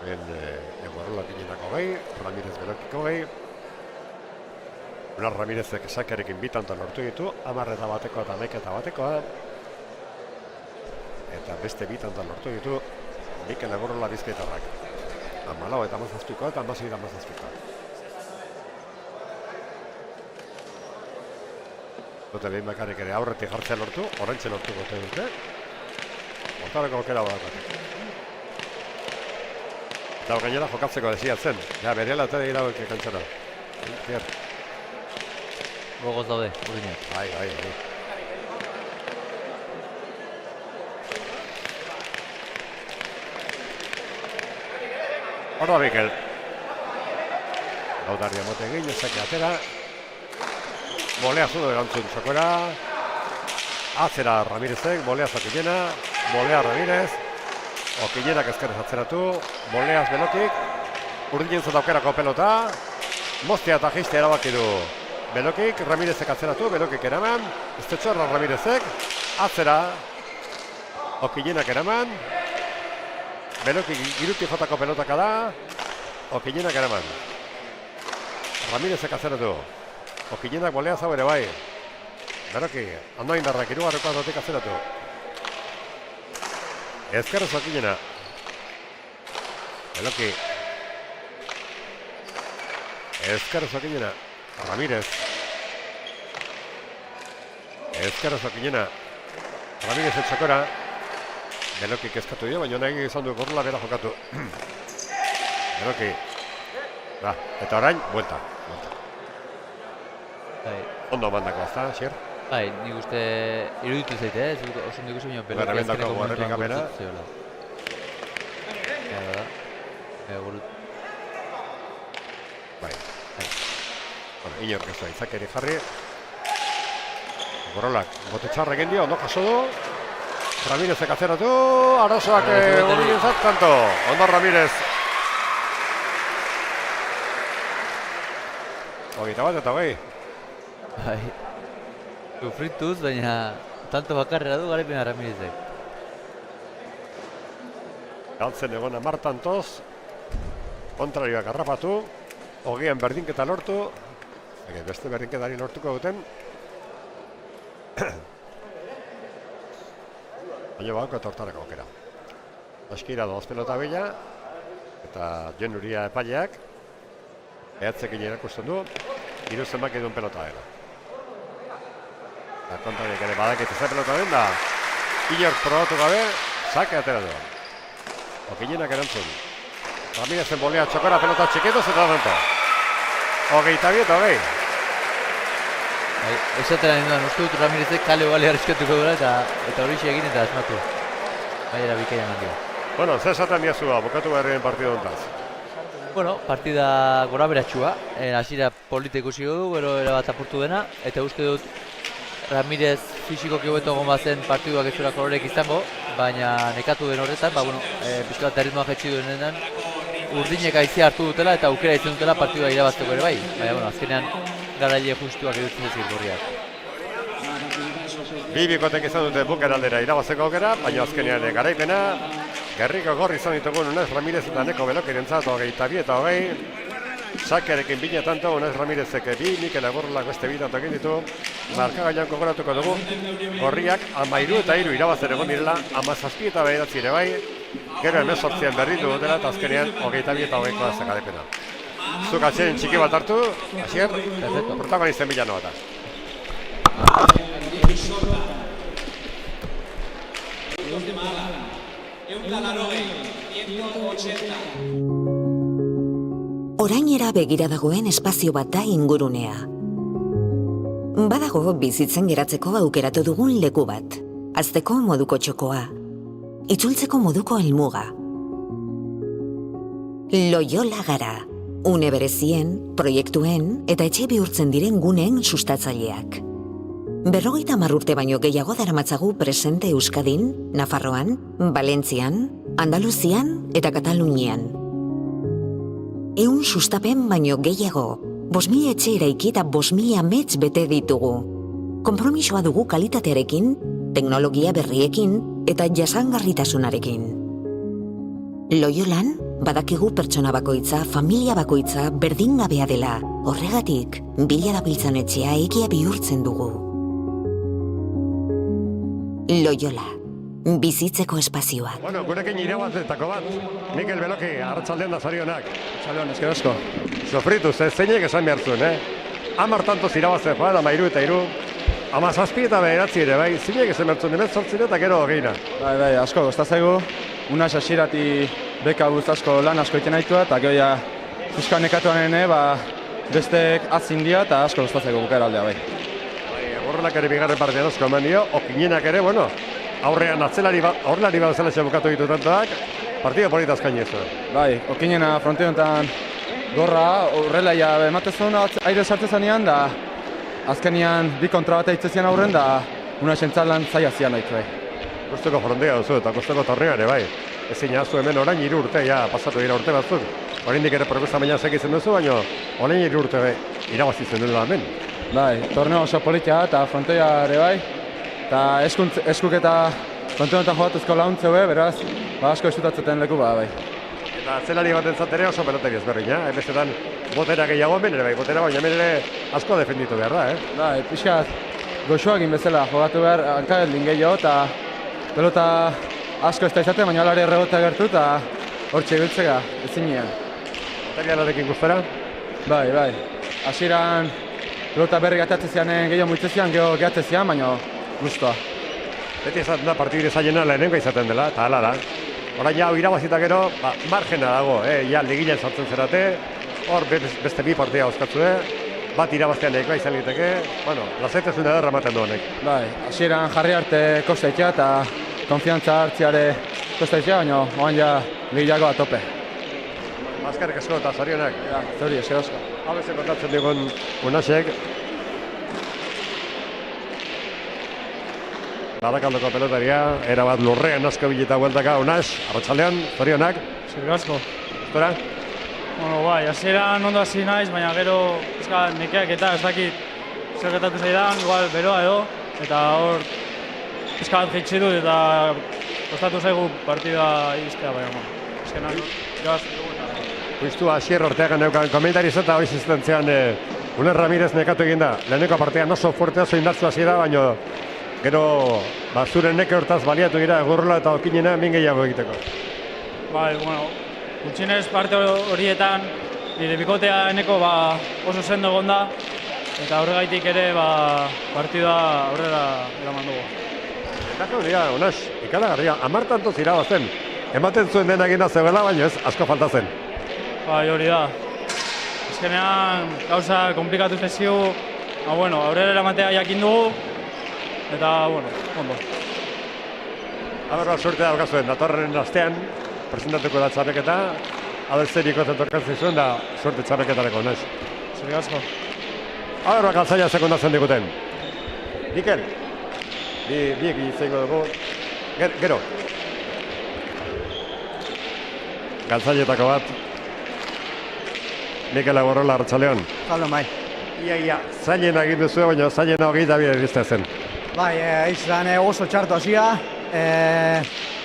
Egurrola Okinenako gehi, Ramirez Belokiko gehi. Unar Ramirezek sakerekin bitantan lortu ditu, 10 eta batekoa eta 11 eta batekoa. Eta beste bitantan lortu ditu, Mikel Egurrola Bizkaitarrak. 14 eta 17koa eta 16 eta 17koa. Dute behin bakarrik ere aurretik jartzea lortu, orentxe lortu gote dute. Hortarako aukera badakate. Eta gainera jokatzeko desiatzen. Ja, berela eta dira hauek kantzara. Zier. Gogoz daude, urdinak. Bai. Hor da Mikel. Lautaria mote egin, ezak atera. Bolea zudo erantzun txokora. Atzera Ramirezek, Boleaz Okillena, Bolea Ramirez, Okillenak ezkerrez atzeratu, Boleaz Belokik, urdinentzat aukerako pelota, moztea eta jeistea erabaki du Belokik, Ramirezek atzeratu, Belokik eraman, Estetxorra Ramirezek, atzera, Okillenak eraman, Belokik iruti jotako pelotaka da, Okillenak eraman. Ramirezek atzeratu, Okillenak Boleaz hau ere bai. Beroki, ondo indarrak irugarreko azotik atzeratu. Ezkerrez Okillena. Beloki. Ezkerrez Okillena. Ramirez. Ezkerrez Okillena. Ramirez etxakora. Beloki kezkatu dio, baina nahi izan du gorla bera jokatu. Beloki. Eta orain, buelta. Ondo mandako azta, Xier? Bai, nik uste iruditu zaite, oso nik uste baina Beloki azkeneko momentuan gurtut zeola. Bai. Inork ez da, izakeri jarri. Gorolak, bote txarra egin dio, ondo jaso du. Ramirezek atzeratu, arazoak hori ezat kanto. Ondo Ramirez. Hogeita bat eta hogei. Bai. Sufrituz, baina tanto bakarrera du garaipena Ramirezek. Galtzen egon 10 tantoz, kontrarioak harrapatu, hogeian berdinketa lortu, beste berdinketari lortuko duten. Baina bauko etortarako aukera. Askira doaz pelota bila, eta Jon Uria epaileak, ehatzekin erakusten du, hiru zenbaki duen pelota dela. Kontrariak ere badakit ez da pelota den da, Inork probatu gabe, sake atera du. Okillenak erantzun. Ramirezen Bolea txokora pelota txiketuz eta tanto. 22 eta 20. Esatera ninduan, uste dut Ramirezek kale bale arriskatuko dura eta hori egin eta asmatu. Baina bikaina mandio. Bueno, zer esaten diazu bukatu behar den partidu hontaz? Bueno, partida gora beratxua. Hasiera polita ikusi du, gero erabat apurtu dena. Eta uste dut Ramirez fisikoki hobeto egon bazen partiduak ez zurako horrek izango, baina nekatu den horretan, pixka bat erritmoa jetxi duenean, urdinek aizia hartu dutela eta aukera izan dutela partidua irabazteko ere bai. Baina, azkenean garaile justuak edutzen ez Gorriak. Bi bikotek izan dute buken aldera irabazteko aukera, baina azkenean garaipena, Gerriko Gorri izan ditugun Unez Ramirez eta Neko Belokirentzat 22 eta 20. Sakearekin bine tanto, Unez Ramirezek 2, Mikel Agurlak beste 2 tanto egin ditu. Markagailan gogoratuko dugu, Gorriak 13 eta 3 irabazten egon direla, 17 eta 9 ere bai, gero 18 berritu dutela eta azkenean 22 eta 20 da zakarepena. Zuk atxerin txiki bat hartu, Asier, protagonisten bilano bataz. Orainera begira dagoen espazio bat da ingurunea. Badago bizitzen geratzeko aukeratu dugun leku bat. Hazteko moduko txokoa. Itzultzeko moduko helmuga. Loyola gara. Une berezien, proiektuen eta etxe bihurtzen diren guneen sustatzaileak. 50 urte baino gehiago daramatzagu presente Euskadin, Nafarroan, Valentzian, Andaluzian eta Katalunian. 100 sustapen baino gehiago, 5.000 etxe eraiki eta 5.000 amets bete ditugu. Konpromisoa dugu kalitatearekin, teknologia berriekin eta jasangarritasunarekin. Loyolan, badakigu pertsona bakoitza, familia bakoitza berdingabea dela. Horregatik, bila dabiltzan etxea egia bihurtzen dugu. Loyola, bizitzeko espazioak. Bueno, gurekin irabazetako bat, Mikel Beloki, arratsaldean da zorionak. Arratsaldean, esker asko. Sofrituz, zeinek esan behar zuen, 10 tantoz irabazten joan, 13 eta 3, 17 eta 9 ere, bai, zeinek esan behar zuen, 18 eta gero 20. Bai, asko, gozta zaigu, unaz hasierati beka asko lan asko iten aitua, eta gero ja, fuska nekatuan ene, bestek atzin dia, eta asko gozta zaigu bukera aldea, bai. Horrelak ere bigarren partea dozko eman dio, Okiñenak ere, bueno, aurrean aurrelari bat zela bukatu ditu tantoak, partida polita azkaini ez da. Bai, Okiñena fronteonetan gorra, horrela ematezun aire sartu zanean, da azkenean bi kontra bat eitzezian aurren, da una sentzatlan zaila zian nahi bai. Kosteko frontea duzu eta kosteko tornea ere bai. Ezin azu hemen orain 3 urte, ja, pasatu dira urte batzuk. Oraindik ere progresa baina segitzen duzu, baina orain 3 urte irabazi zenuela hemen. Bai, torneo oso politia da, eta frontoia ere bai. Eta eskuk eta frontoetan jogatuzko launtze beraz, asko estutatzeten leku bai. Eta zelari batentzat ere oso pelotari ezberdina, bestetan botera gehiago hemen ere bai, botera baina hemen ere asko defenditu behar da, Bai, pixkat goxoak bezala jogatu behar, hankageldin gehiago, eta pelota asko ez da izaten, baina alare erregotea gertu, eta hortxe ibiltzega, ezinean. Materialarekin guztara? Bai. Hasieran pelota berri gatatzen zianen gehiago muitzezian, gehiago gehatzen zian, baina guztua. Beti esaten da partidire zailena lehenengo izaten dela, eta hala da. Orain hau irabazita gero, margena dago, ja ligilen sartzen zerate, hor beste 2 partida oskatzue, bat irabaztean nahikoa izan liteke, bueno, lasaitasun ederra ematen du honek. Bai, hasieran jarri arte kostaitea eta konfiantza hartziare kostaitea, baina oan ja ligiago atope. Azkarrik asko eta zorionak. Ja, zori, esker asko. Hau bezen kontatzen digun Unasek. Barakaldoko pelotaria, erabat lurrean asko bileta bueltaka Unas, arratsaldean, zorionak. Eskerrik asko. Zora? Bueno, bai, hasieran ondo hasi naiz, baina gero nekeak eta ez dakit zer gertatu zaidan, igual beroa edo, eta hor pizka bat jaitsi dut eta kostatu zaigu partida iztea, baina azkenan irabazten dugu eta... Justu Asier Orteaga neukan komentariz eta hori ziztentzean Uler Ramirez nekatu egin da. Leheneko partean oso fuerte, oso indartzu hasi da, baina gero zure neke hortaz baliatu gira gurrola eta okinena min gehiago egiteko. Bai, bueno, gutxinez parte horietan nire bikotea eneko oso sendo egon da eta horregaitik ere partida aurrera eraman dugu. Ekako dira, Unas, ikalagarria, 10 tantoz irabazten. Ematen zuen denak egin da zegoela, baina ez, asko falta zen. Bai, hori da. Azkenean gauza komplikatu zezio, bueno, aurrera eramatea jakin dugu, eta, bueno, ondo. Aber, suerte daukazuen, datorren astean, presentatuko da txapeketa, aber zer ikotzen torkatzen zuen da suerte txapeketareko, Unas. Zerrik asko. Aber, galtzaila sekundatzen diguten. Mikel, biek izango dugu, gero. Galtzailetako bat, Mikel Agorrola, arratsaldeon. Jaldo, bai. Ia, zailen egin duzu, baina zailen hori da bide iriste zen. Bai, izan oso txartu hasia,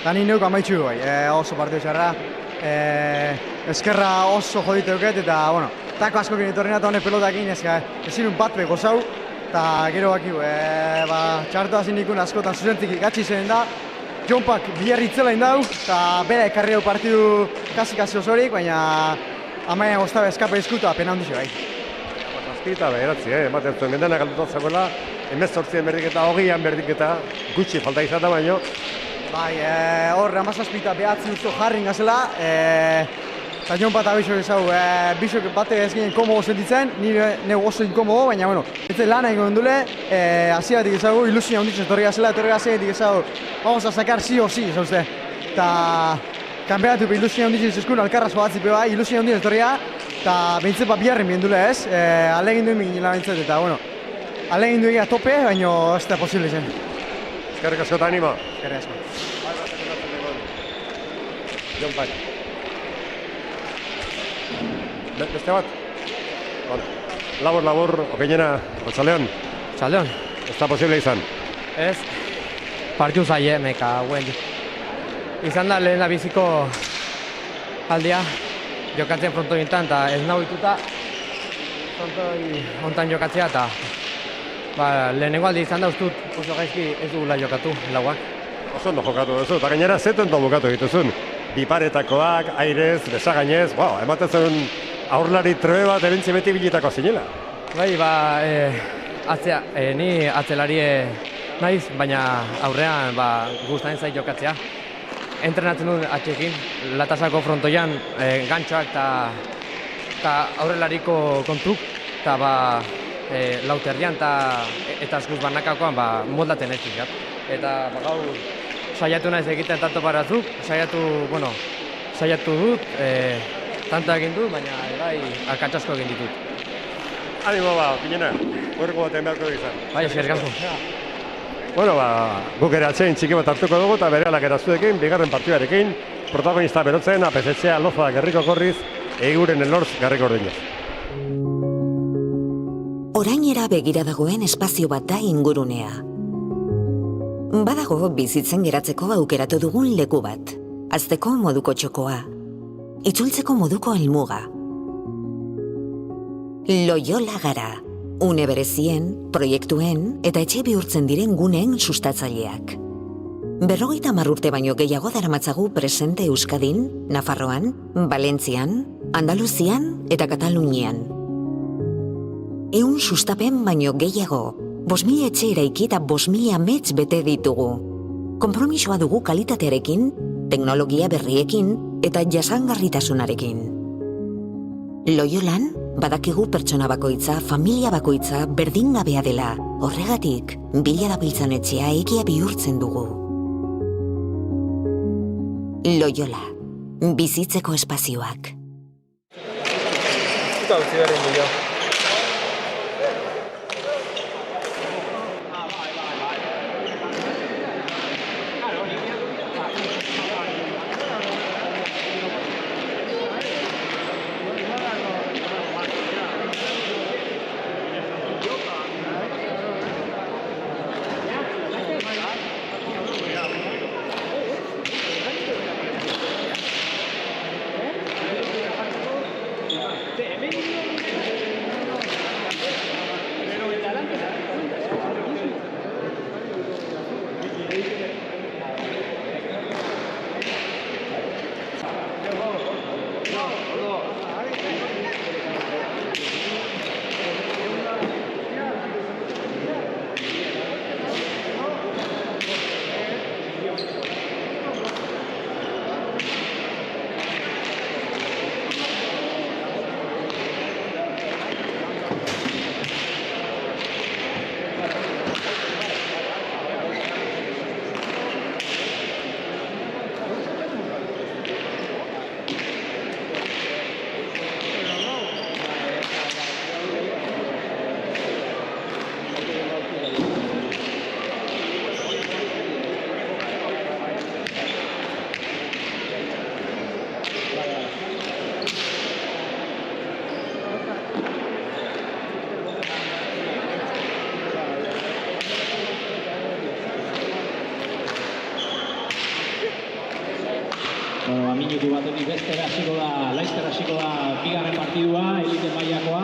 da ni neuk amaitxu bai, oso partidu txarra. Eskerra oso joditu duket, eta, bueno, tako asko gine torrena eta honek pelotakin, ezin bat beko zau, eta gero baki, txartu hasi nikun askotan zuzentzik gatsi zen da, Jonpak biherri itzela indau, eta bera ekarri hau partidu kasi osorik, baina amaia goztabe eskape izkuta, pena handixo bai. Zazpi eta beheratzi, ematen zuen gendena galdutat zegoela, 18 berdiketa, 20an berdiketa, gutxi falta izan da baino. Bai, hor, 17 eta behatzi usto jarri ingazela, eta Jonpak eta bisok ezau, bisok bate ez ginen komodo sentitzen, nire oso inkomodo, baina, bueno, ez lana egin dule, hasieratik ezagu, ilusia honditzen etorri gazelatik ezagu, vamos a sacar sí o sí, ez uste. Eta kanpeatu ilusia honditzen zeskun, alkarraz jogatzi bai, ilusia honditzen etorria, eta behintzepa biharren bien dule ez, alegin duen mingin labentzat, eta, bueno, alegin duen tope, baina ez da posible zen. Eskerrik asko eta animo. Eskerrik asko. Jonpak. Beste bat? Labur, opinena, arratsaleon. Txaldeon. Ez da posible izan. Ez, partiu zaie, meka, guen. Izan da lehen biziko aldia, jokatzen frontoi enten, eta ez nahu ituta frontoi ontan jokatzea, eta lehenengo aldi izan da ustut oso gaizki ez dugula jokatu, lauak. Oso ondo jokatu duzu, eta gainera zetu ondo bukatu dituzun. Biparetakoak, airez, besagainez, ematen zen aurlari trebe bat ebentzi beti bilitako zinela. Bai, ni atzelarie naiz, baina aurrean gustatzen zait jokatzea. Entrenatzen dut atxekin, latasako frontoian gantxoak eta aurrelariko kontuk, eta lauterrian eta eskuz banakakoan moldaten ez dut. Eta gaur saiatu naiz egiten tanto baratzuk, saiatu dut, tanto egin dut, baina akatsasko egin ditut. Animo pinena, huergo baten beharko izan. Bai, eskerrik asko. Bueno, guk ere atsein txiki bat hartuko dugu eta berehala gerazuekin, bigarren partidarekin, protagonista berotzen, apesetzea, loza, gerriko korriz, eiguren elorz, garriko ordinez. Orainera begira dagoen espazio bat da ingurunea. Badago bizitzen geratzeko aukeratu dugun leku bat, hazteko moduko txokoa, itzultzeko moduko helmuga. Loyola gara, une berezien, proiektuen eta etxe bihurtzen diren guneen sustatzaileak. 50 urte baino gehiago daramatzagu presente Euskadin, Nafarroan, Valentzian, Andaluzian eta Katalunian. 100 sustapen baino gehiago, 5.000 etxe eraiki eta 5.000 amets bete ditugu. Konpromisoa dugu kalitatearekin, teknologia berriekin eta jasangarritasunarekin. Loyolan, badakigu pertsona bakoitza, familia bakoitza berdingabea dela. Horregatik, bila dabiltzan etxea egia bihurtzen dugu. Loyola, bizitzeko espazioak. Minutu batetik bestera hasiko da, laizter hasiko da bigarren partidua, elite mailakoa.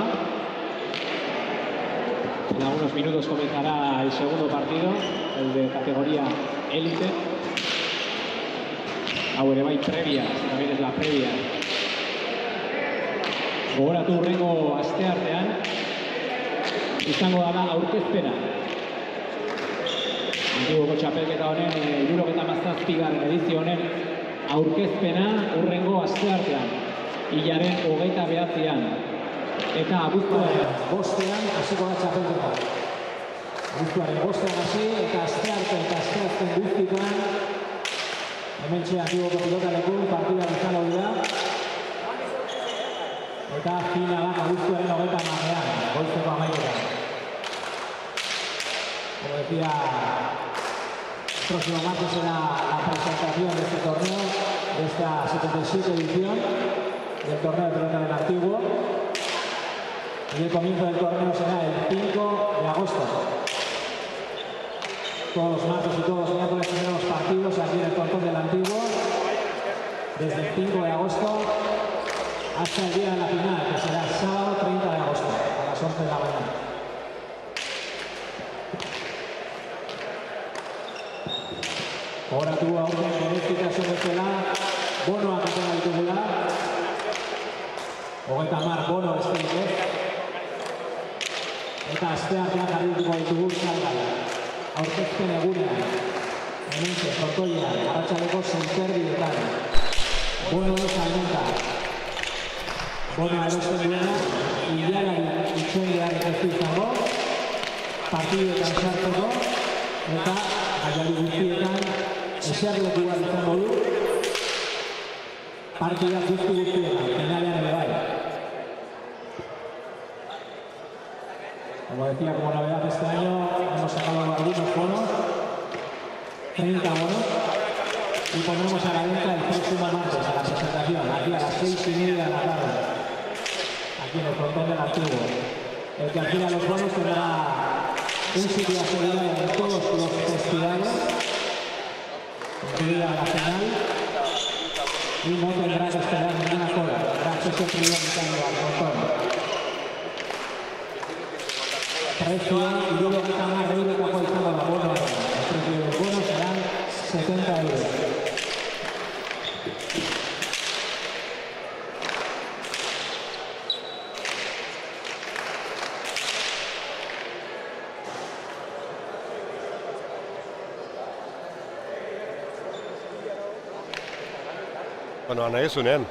En algunos minutos comenzará el segundo partido, el de categoría élite. Hau ere bai previa, también es la previa. Gogoratu hurrengo asteartean izango da aurkezpena. Antiguoko txapelketa honen, 77. edizio honen aurkezpena hurrengo asteartean, hilaren 29an. Eta abuztuaren 5ean hasiko da txapelketa. Abuztuaren 5ean hasi eta astearten guztietan hementxe Antiguoko pilotalekun partida izango dira. Eta finalak abuztuaren 30ean, goizeko 11etan. Como decía, el próximo martes será la presentación de este torneo, de esta 77 edición del torneo de pelota del Antiguo. Y el comienzo del torneo será el 5 de agosto. Todos los martes y todos los miércoles tendremos partidos aquí en el Tortón del Antiguo, desde el 5 de agosto hasta el día de la final, que será el sábado 30 de agosto, a las 11 de la mañana. Ahora tuvo aurten berezitasun bezala, bonoak atera ditugula. 30 bono besterik ez. Eta asteartean jarrituko ditugu salgai. Aurkezpen egunean, hementxe, Tortoian, arratsaldeko 6:00 bono salmenta. Bono erosten duena, hilaren itxoilean ez izango, partiduetan sartzeko, eta gaiari guztietan eserleku bat izango du, partida guztietan, finalean ere bai. Como decía, como novedad este año, hemos sacado algunos bonos 30 bonos. Y ponemos a la venta el próximo martes a la presentación, aquí a las 6:30 de la tarde, aquí en el frontón del Antiguo. El que alquila los bonos tendrá un sitio asegurado en todos los festivales, incluida la final, y no tendrá que esperar ninguna cola, tendrá acceso prioritario al frontón. Precio y luego que está más reído que ha colocado la bono. El precio de los bonos serán 70 euros. Bueno, nahi zunean.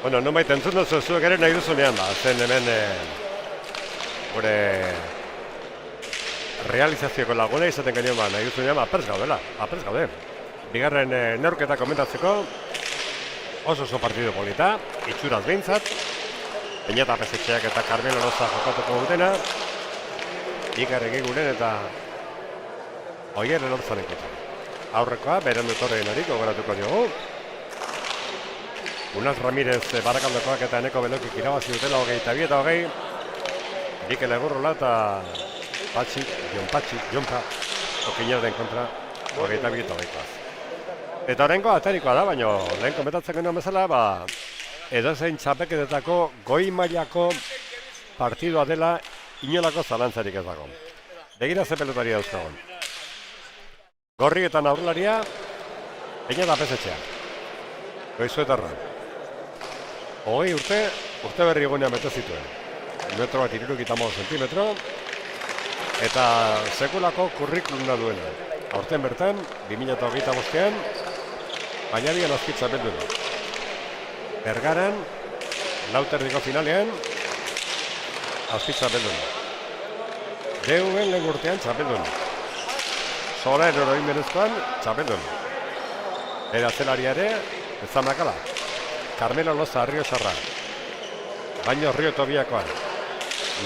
Bueno, nonbait entzun duzu zuek ere nahi duzunean, zen hemen gure realizazioko laguna izaten genioen nahi duzunean, prest gaudela, prest gaude. Bigarren neurketa komentatzeko oso partidu polita, itxuraz behintzat, Peñata Pesetxeak eta Carmelo Loza jokatuko dutena, Iker Egiguren eta Oier Elortzanekoa. Aurrekoa, beren dutorreenari gogoratuko diogu. Unaz Ramirez Barakaldokoak eta Eneko Belokik irabazi dutela 22 eta 20. Mikel Egurrola eta Jonpa, Okinelden kontra 22 eta 20. Eta horrengo aterikoa da, baina lehen komentatzen genuen bezala, edozein txapeketetako goi mailako partidua dela inolako zalantzarik ez dago. Begira ze pelotaria dauzkagon. Gorri eta aurrelaria, Peñata Pesetxea. Goizuetarra. 20 urte berri egunean bete zituen. Metro bat 75 zentimetro. Eta sekulako kurrikuluna duena. Aurten bertan, 2025an, Bainabian azkitza belduen. Bergaran, lauterdiko finalean, azkitza belduen. Deuen lehen urtean txapelduen. Zoraen oroin berezkoan txapelduen. Era zelaria ere, ezamakala. Carmelo Loza Rio Xarra. Baino Rio Tobiakoan.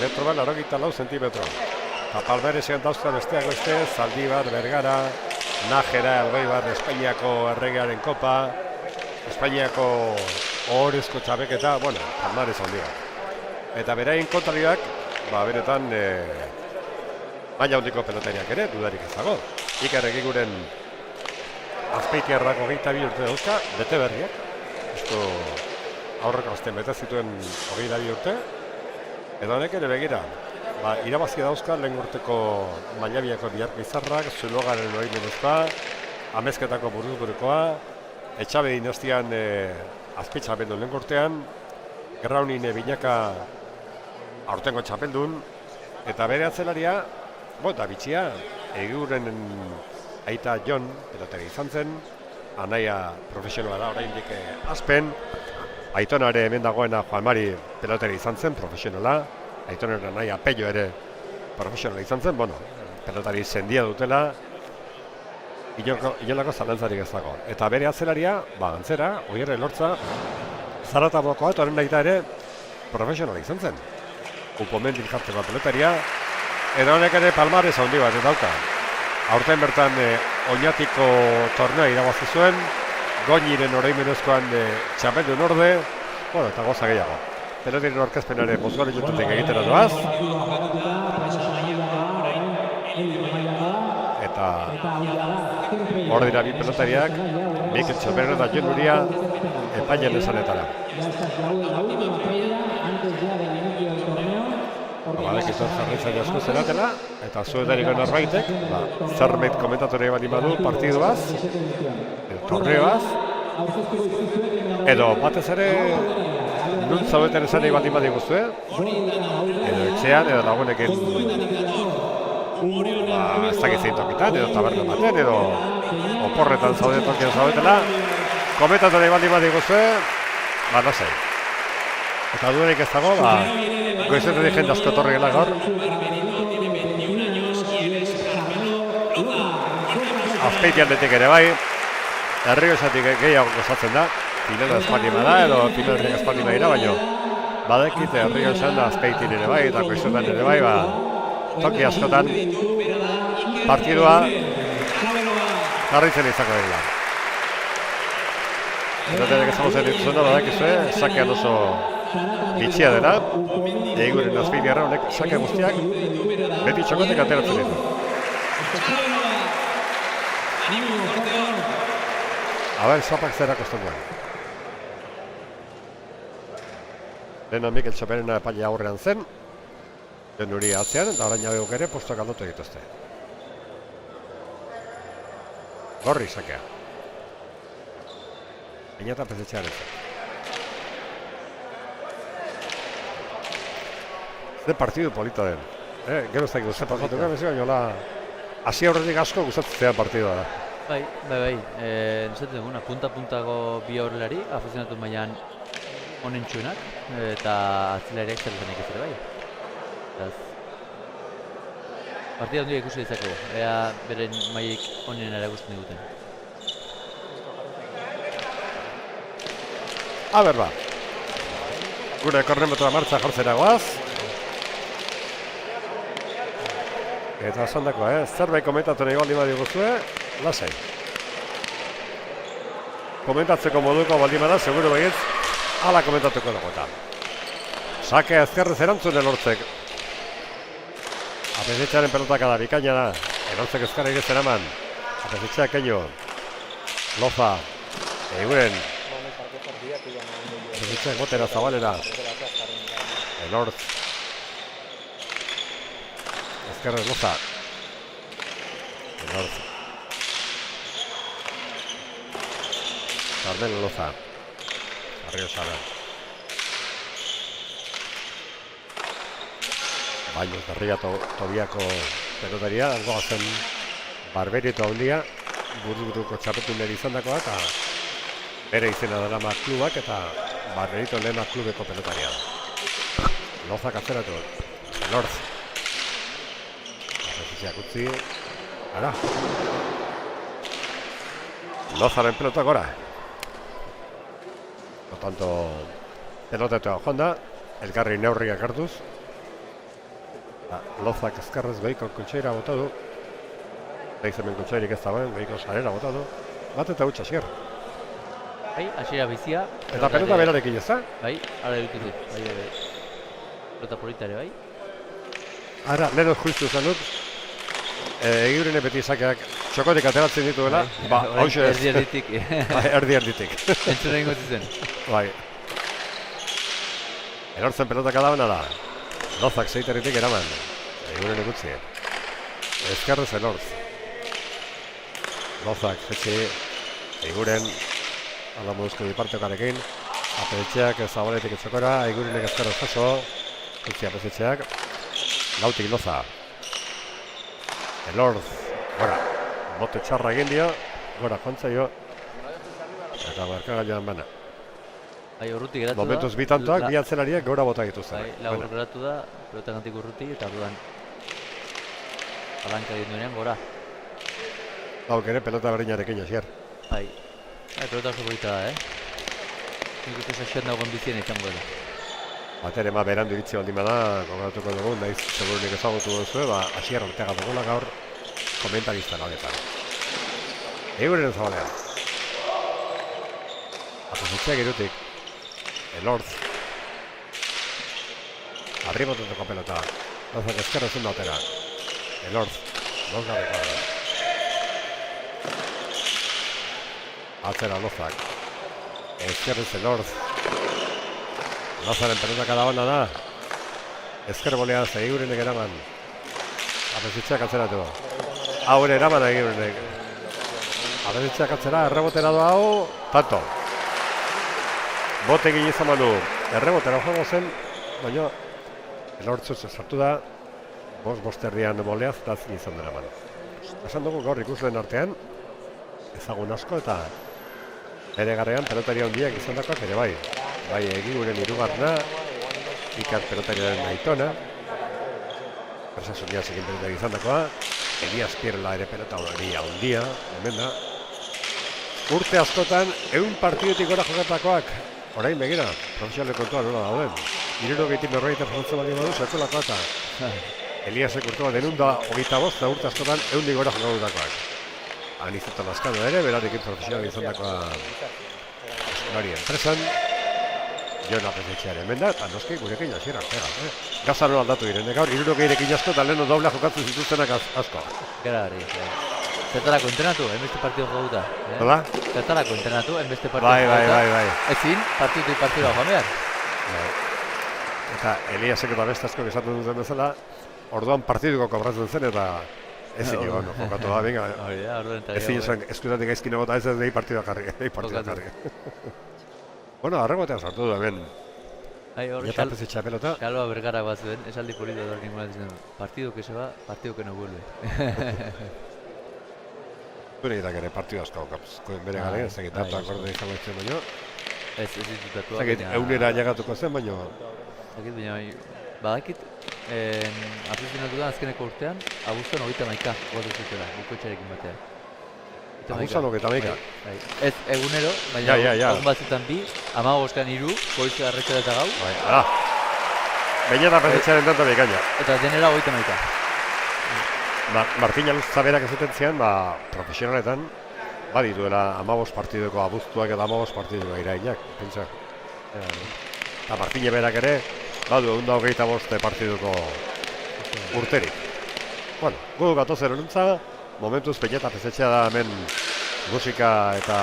Metro bat 84 zentimetro. Palmeresean dauzka besteak beste, Zaldibar, Bergara, Nájera, Elgoibar, Espainiako erregearen kopa, Espainiako ohorezko txapeketa, bueno, Palmares handia. Eta berain kontrariak, benetan maila handiko pelotariak ere, dudarik ez dago. Iker Egiguren Azpeitiarrak 22 urte dauzka, bete berriak. Esto aurreko azten bete zituen 22 urte. Edo honek ere begira, irabazi dauzka lehen urteko Mainabiako Biarko Izarrak, Zulogaren oroimenezkoa, Amezketako buruzburukoa, Etxabe dinastian Azpitza txapeldun lehen urtean, Graunin Binaka aurtengo txapeldun, eta bere atzelaria, eta bitxia, Egiguren aita Jon, pelotari izan zen, anaia profesionala da, oraindik Aspen, Aitonare hemen dagoena Juan Mari pelotari izan zen, profesionala, Aitonaren anaia Pello ere profesionala izan zen, pelotari sendia dutela, inolako zalantzarik ez dago. Eta bere atzelaria, antzera, Oier Elortza, Zaratabokoa eta horren aita ere profesionala izan zen. Upomendik jartzeko pelotaria, edo honek ere Palmares handi bat dauka. Aurten bertan Oñatiko tornea irabazi zuen, Goñiren oroimenezkoan txapeldun orde, eta goza gehiago. Pelotaren orkezpenare bozgore jutetik egitera doaz. Eta hor dira bi pelotariak, Mikel Txoperren eta Jon Uria epailen esanetara. Badekizot jarraitzari asko zeratela, eta zuetariko norbaitek, zerbait komentatore bali badu partiduaz, torneoaz, edo batez ere nun zaudeten esanei bali badi guztue, edo etxean, edo lagunekin ez dakitzein tokitan, edo taberna baten, edo oporretan tokian zaudetela, komentatore bali badi guztue, no sei. Eta duenik ez dago, goizetan jende asko torregela gaur. Azpeitialdetik ere bai, Errioxatik gehiago gozatzen da, Pineda Espaldima da, edo Pineda Espaldima dira, baina Badekite herri esan da Azpeitin ere bai, eta Koizutan ere bai, toki askotan partidua jarritzen izango dela. Erotenek ezagutzen dituzuna badakizue, sakean oso bitxia dela, Eiguren Azpeitia honek sake guztiak beti txokotek ateratzen ditu. Aber, zapak zera kostan duen. Lehena Mikel Txoperena epaile aurrean zen, den hori atzean, eta orain jabeuk ere postuak aldotu dituzte. Gorri sakea. Baina eta pezetxean ez. Ze partidu polito den. Gero ez dakik guztetan jatuko, baina la hasi aurretik asko gustatzen partidua da. Bai. Nesaten duguna, punta-puntako bi aurrelari, afizionatu mailan honen txuenak, eta atzelariak zerrezenek ez ere bai. Partida handia ikusi ditzako, ea beren mailik honen ere guztien diguten. Aber ba, gure korremetroa martxa jartzera goaz. Eta esandakoa, zerbait komentatu nahi baldin badiguzue, lasai. Komentatzeko moduko baldin bada, seguru baietz, hala komentatuko dugu eta. Sake ezkerrez erantzun elortzek. Apesetxearen pelotak da, bikaina da. Elortzek ezkarrik ez eraman. Apesetxeak keino. Loza. Eiguren. Apesetxeak botera zabalera. Elortz. Ezkerrez Loza. Elortz. Carmelo Loza. Arrio Sara. Baino Berria Tobiako pelotaria, goazen Barberito handia, buruko txapetun nire izandakoa, eta bere izena dela klubak, eta Barberito lehena klubeko pelotaria da. Lozak atzeratu, Lorz. Arreziziak utzi, ara. Lozaren pelotak gora. No tanto pelotetua jonda, elkarri neurriak hartuz. Lozak ezkerrez goiko kutxeira bota du. Beiz hemen kutxeirik ez dagoen, goiko sarera bota du. Bat eta hutsa xier. Bai, hasiera bizia. Eta pelota berarekin ez da? Bai, ara dituzu. Bai. Pelota polita ere bai. Ara, lehen justu zen dut. Egiurene beti sakeak txokotik ateratzen dituela. Ba, hauxe ez. Erdi erditik. Erdi erditik. Entzuna ingo zizen. Bai. Erortzen pelotak adabena da. Lozak zeiterritik eraman. Eiguren egutzi. Ezkerrez Elorz. Lozak jetxi. Eiguren. Ala moduzko diparteokarekin. Apesetxeak zabaletik etxokora. Eigurenek ezkerrez jaso. Utzi apesetxeak. Lautik Loza. Elorz. Gora. Bote txarra egin dio. Gora jontzaio. Eta markagailoan bana. Bai, urruti geratu da. Momentuz bitantoak, bi atzelariak gora bota dituzten. Bai, labur geratu da, pelota gantik urruti, eta dudan palanka egin duenean gora. Hauk ere, pelota berdinarekin asier. Bai, pelota oso polita da, Nik uste saxoan dagoen bizien izango dela. Batere ma berandu iritzi baldin bada, gogoratuko dugu, nahiz segurunik ezagutu duzu, asier Ortega dugula gaur komentarista lagetan. Eiguren zabalean. Apesetxeak irutik. Elorz. Arribotuteko pelota. Lozak ezkerrez ondo atera. Elorz. Lozgarreko. Atzera Lozak. Ezkerrez Elorz. Lozaren pelotak adabana da. Ezker bolean Eigurenek eraman. Apesetxeak atzeratu. Hau ere eraman Eigurenek. Apesetxeak atzera, errebotera doa hau. Tanto. Bote egin izan manu, errebotera joango zen, baina Elortzuz sartu da, bost herrian boleaz, eta zin izan dira manu. Esan dugu gaur ikusleen artean, ezagun asko eta bere garrean pelotari handiak izan dakoak ere bai. Bai, Eguren hirugarrena, Ikar pelotariaren Aitona, Persasunia zekin pelotari izan dakoa, Elias Pierrela ere pelota handia, hemen da. Urte askotan, 100 partidutik gora jokatakoak, orain begira, profesionale kontua nola dauden. 40 frantzen bali badu, sekulako eta Eliasek urtua denunda 25 da urte askotan 100 gora jokatutakoak. Anizeto Lazkano ere, berarekin profesional izandakoa eskulari enpresan, Jon Apesetxearen hemen da, eta noski gurekin hasiera pega. Gazaro aldatu diren, gaur 60 asko eta leheno doblea jokatzen zituztenak asko. Gerari. Zertarako entrenatu, enbeste partidu joguta. Nola? Zertarako entrenatu, enbeste partidu joguta. Bai. Ezin, partidutik partidua joan behar. Eta Eliasek eta beste asko esaten duten bezala, orduan partiduko kobratzen zen eta ezin egon, jokatu da, venga. Ezin esan, eskutatik gaizkin egota ez nahi partidua jarri. Bueno, arrego batean sartu du hemen. Eta Apesetxea pelota. Xaloa Bergara bat zuen, esaldi polito da ninguna dizen, partido que se va, partido que no vuelve. Dure irak ere partidu asko bere garen, ez dakit data akorde izango ez zen baino. Ez ditutatuak. Ez dakit eunera llegatuko zen baino. Ez dakit baina, badakit, afizionatu da azkeneko urtean, abuztuan 31 gotu zutela, bukoetxarekin batean. Abuztuan 31? Ez egunero, baina hon batzutan 2, 15an 3, goizu arretxera eta gau. Baina da Apesetxearen tanto bikaina. Eta denera 31. Martin Aluz Zaberak ezuten zian, profesionaletan, badituela 15 partiduko abuztuak eta 15 partiduko irainak, pentsa. Eta Martin Berak ere, badu 125 partiduko urterik. Bueno, gu gatozen honuntza, momentuz Peñeta Apesetxea da hemen musika eta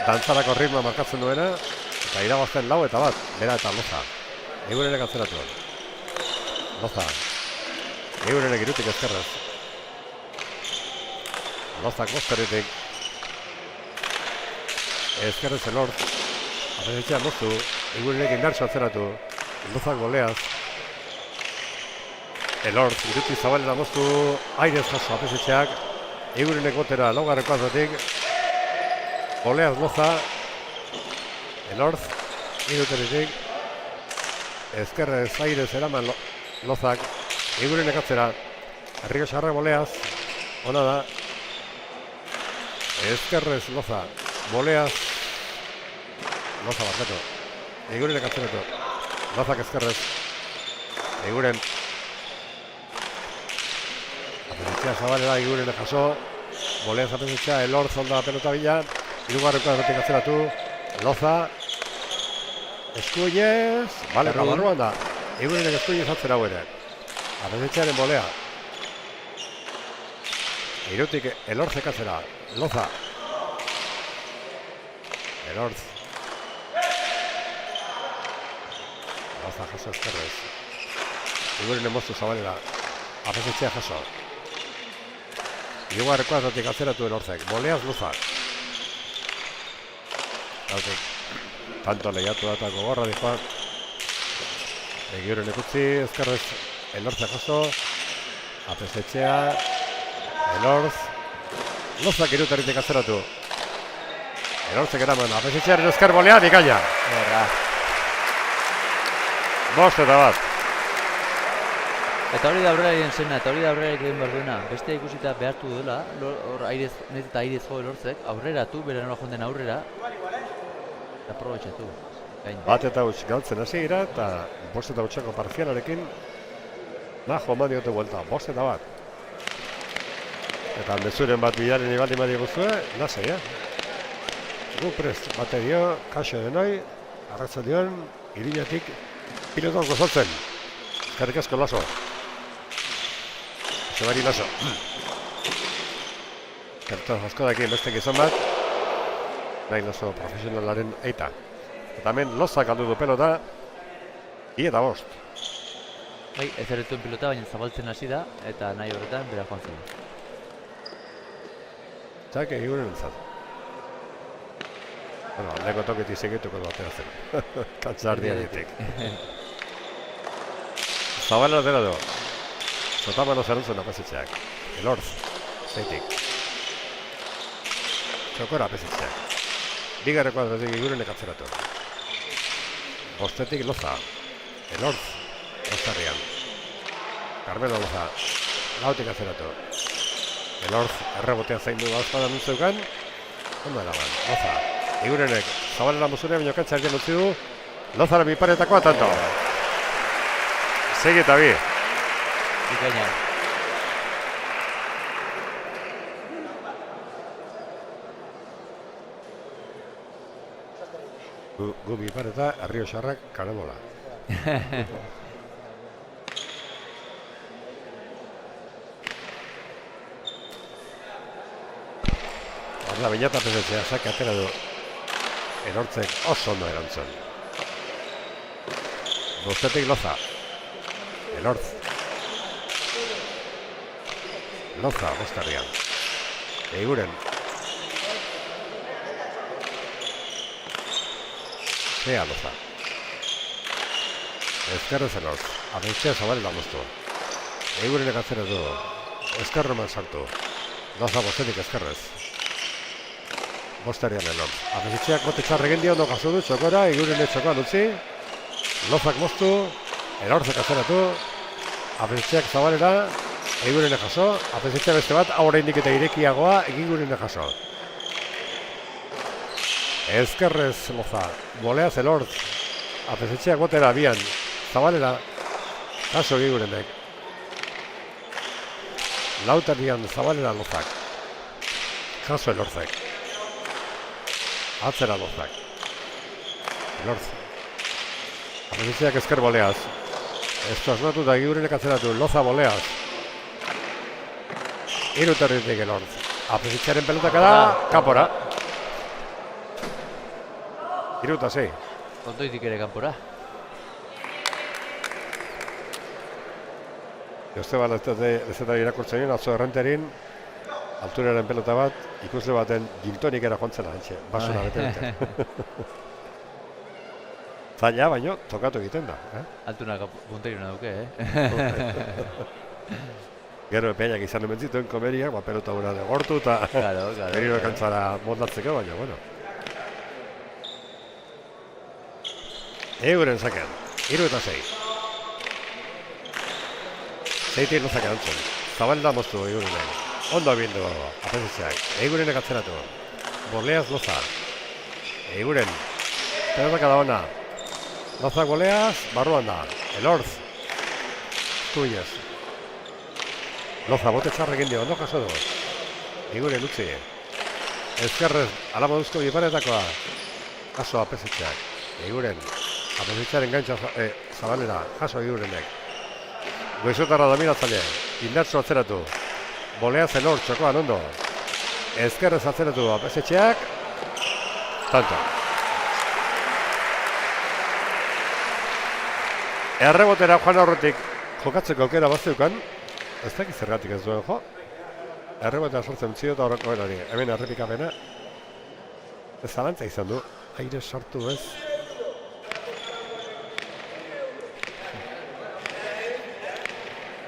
dantzarako ritmoa markatzen duena, eta irabazten 4 eta 1, bera eta Loza. Egurenek atzeratu. Loza. Egurenek irutik ezkerrez. Lozak bosteritik. Ezkerrez Elorz. Apesetxea moztu. Egurenek indartxo atzeratu. Lozak goleaz. Elorz, iruti zabalera moztu. Airez jaso Apesetxeak. Egurenek botera laugarreko azatik. Goleaz Loza. Elorz. Iruteritik. Ezkerrez Airez eraman Lozak. Egurenek atzera. Herriko xarra goleaz. Ona da. Ezkerrez Loza. Goleaz. Loza barkatu. Egurenek atzeratu. Lozak ezkerrez. Eguren. Apesetxea zabalera Egurenek jaso. Goleaz Apesetxea. Elorz onda pelota bila. Hirugarreko errotik atzeratu. Loza. Eskuinez. Bale, eta barruan da. Egurenek eskuinez atzera ere. Apesetxearen bolea. Irutik Elorzek atzera. Loza. Elorz. Loza jaso ezkerrez. Eguren moztu zabalera. Apesetxea jaso. Hirugarreko errotik atzeratu Elorzek. Boleaz Loza. Gautik. Tanto lehiatu eta gogorra dijoa. Eguren ekutzi ezkerrez Elorzek jaso. Apesetxea. Elorz. Lozak iruteritik atzeratu. Elorzek eraman. Apesetxearen ezker bolea bikaina. Bost eta 1. Eta hori da aurrerarien zena, eta hori da aurrerarik egin behar duena. Beste ikusita behartu duela, hor airez, nahiz eta airez jo Elorzek, aurreratu, bera nola jonden aurrera, eta aprobetxatu. Bat eta huts galtzen hasi gira, eta bost eta hutsako parzialarekin, joan diote buelta, bost eta 1. Eta mezuren bat bidaren ibaldi madi guztue, lasai, Gu prest, bate dio, kaixo denoi, arratzen dion, irinatik, pilotan gozatzen. Eskerrik asko Laso. Sebari Laso. Kerto asko daki bestek izan bat, nahi Laso profesionalaren eita. Eta hemen Lozak aldu du pelota, 2 eta 5. Bai, ez erretuen pilota, baina zabaltzen hasi da, eta nahi horretan bera joan zen. Txak egiguren entzat. Bueno, aldeko toketik segituko du atera zen. Katzardia ditik. Zabalera atera du. Zotamano zeruntzen Apesetxeak. Elorz, zeitik. Txokora Apesetxeak. Bigarreko atratik egigurenek atzeratu. Bostetik Loza. Elorz, Ostarrian. Carmelo Loza. Lautik atzeratu. Elorz, errebotea zaindu bauzpadan untzeukan. Ondo eraman, Loza. Egurenek, zabalera musure, baino katzarien utzi du. Lozara biparetakoa tanto. Segi eta bi. Ikaina. Gu bipar eta Errioxarrak karamola. Horla, baina eta pesetzea, zaka atera du. Erortzek oso ondo erantzun. Bostetik Loza. Elortz. Loza, bostarrian. Eiguren. Zea Loza. Ezkerrez Elortz. Abentzea Zabalela moztu. Eiguren egatzera du. Ezkerroman sartu. Loza bostetik ezkerrez. Bostarian Elortz. Abentzea bote txarre gendia ondo gazu du txokora. Eiguren txokoan utzi. Lozak moztu. Elortzek azeratu. Abentzea Zabalela. Eiguren jaso. Abentzea beste bat. Aurra indiketa irekiagoa. Eiguren jaso. Ezkerrez Loza, boleaz Elortz, apesetxeak botera abian, Zabalela, kaso Eigurenek. Lautarian Zabalela Lozak, kaso Elortzek. Atzera Lozak, Elortz. Apesetxeak ezker boleaz, ez asmatu da Eigurenek atzeratu, Loza boleaz. Iruterritik Elortz, apesetxearen pelotak da, kapora. Iruta, sei. Ondoitik ere kanpora. Josteba lezetari irakurtzen nien, atzo errenterin, alturaren pelota bat, ikusle baten giltonik era jontzela, antxe, basuna bete. Zaila, baino, tokatu egiten da. Altunak punteriuna duke, Gero epeiak izan ementzituen komeriak, pelota gura gortu eta beriro kantzara moldatzeko, baina, bueno. Eiguren zakean, 3 eta 6. 6 Lozak erantzun. Zabalda moztu Eigurenek. Ondo abiendu apesetxeak. Eigurenek atzeratu. Boleaz Loza. Eiguren. Pelotak da ona. Lozak boleaz, barruan da. Elortz. Tuinez. Loza, bote txarrekin dio, ondo jaso du. Eiguren utzi. Ezkerrez, alamoduzko biparetakoa. Kaso apesetxeak. Eiguren. Apesetxearen gantxa Zabalera, jaso Eigurenek. Goizotarra da miratzaile, indartzu atzeratu. Boleaz Elortz txokoan ondo. Ezkerrez atzeratu apesetxeak. Tanto. Errebotera joan aurretik jokatzeko aukera bazteukan. Ez dakit zergatik ez duen jo. Errebotera sortzen zio eta horreko benari. Hemen errepikapena. Ez zalantza izan du. Aire sartu ez.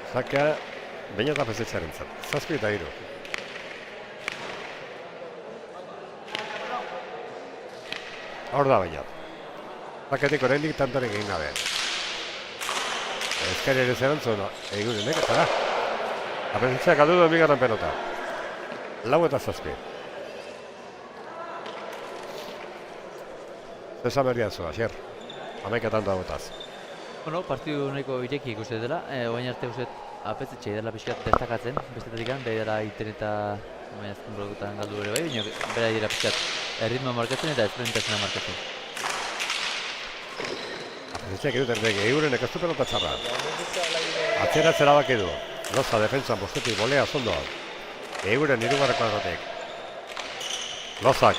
Zaka, baina eta pesetxaren zan. 7 eta 3. Hor da baina. Zaketik oraindik tantoren egin gabe. Ezkari ere zerantzun, Eigurenek, eta da. Apesetxeak aldu duen bigarren pelota. 4 eta 7. Zesa berria zu, Asier. 11 da botaz. Bueno, partidu nahiko ireki ikuste dela, oain arte uset apesetxe dela pixkat destakatzen, bestetetik dela iten eta baina azken blokutan galdu ere bai, baina bera dira pixkat erritmoa markatzen eta esprintasuna markatzen. Apesetxeak edut erdek, Eigurenek ez du pelota txarra. Atzeratzera bak edu, Loza defentsan bostetik bolea zondo. Eiguren 3. kuadratik. Lozak,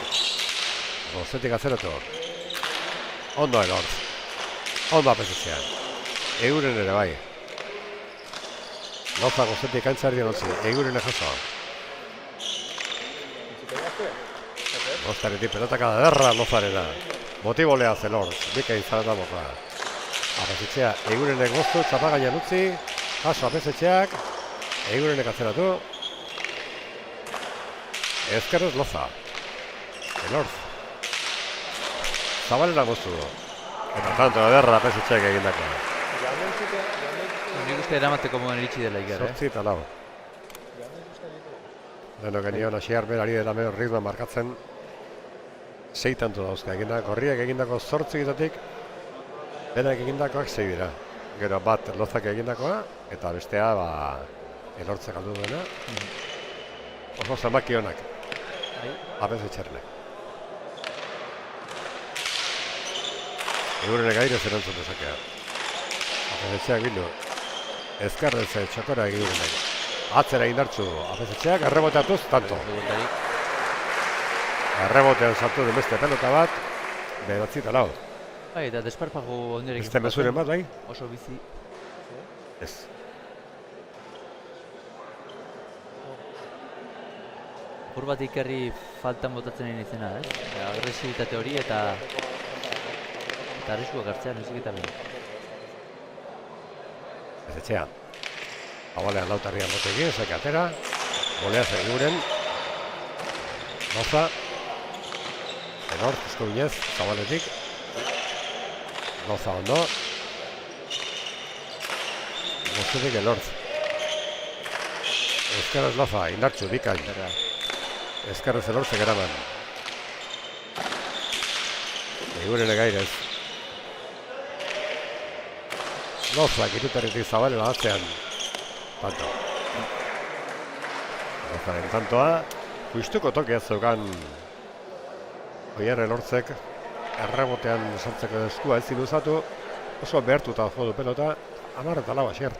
bostetik atzeratu. Ondo Elortz. Ondo apesetxean. Eiguren ere bai. Loza bostetik kantzarien otzi. Eiguren jaso. Bostaretik pelotaka da derra Lozarena. Boti boleaz Elortz. Bika izan da boka. Apesetxea Eigurenek boztu, txapagaian utzi. Jaso apesetxeak. Eigurenek atzeratu. Ezkerrez Loza. Elortz. Zabalela boztu du. Eta tanto ederra apesetxeak egindako. Nik uste eramateko moden iritsi dela iker, 8 eta 4. Leno genion Asier berari dela menos ritmoa markatzen. 6 tanto dauzka egindak. Gorriak egindako 8 berak egindakoak 6 dira. gero bat Lozak egindakoa, eta bestea, Elortze galdu duena. Oso zamaki honak, Apez Etxarrenak. Eguren egaire zerantzun dezakea. Apez Etxeak bindu, ezkarrez txokora egidurenak. Atzera indartzu, Apez Etxeak, erreboteatuz, tanto. Errebotean sartu den beste pelota bat, 9-4. Bai, eta desparpago ondirekin. Beste mezuren bat, bai? Oso bizi. Ez. Hor bat ikerri faltan botatzen egin izena, ez? Agresibitate hori eta arriskuak hartzea, noizik eta behin. Ez etxea. Abalean lautarrian botekin, zeke atera. Golea zeguren. Loza. Elort, esko binez, zabaletik. Loza ondo. Gozutik Elort. Ezkerrez Loza, indartxu, bikain. Ezkerrez Elortzek eraman. Eguren egairez. Lozak irutarritik zabalela atzean. Tanto. Lozaren tantoa. Justuko tokia zeukan Oier Elortzek errebotean sartzeko eskua ezin uzatu. Oso behartuta jo du pelota. 10 eta 4 asier.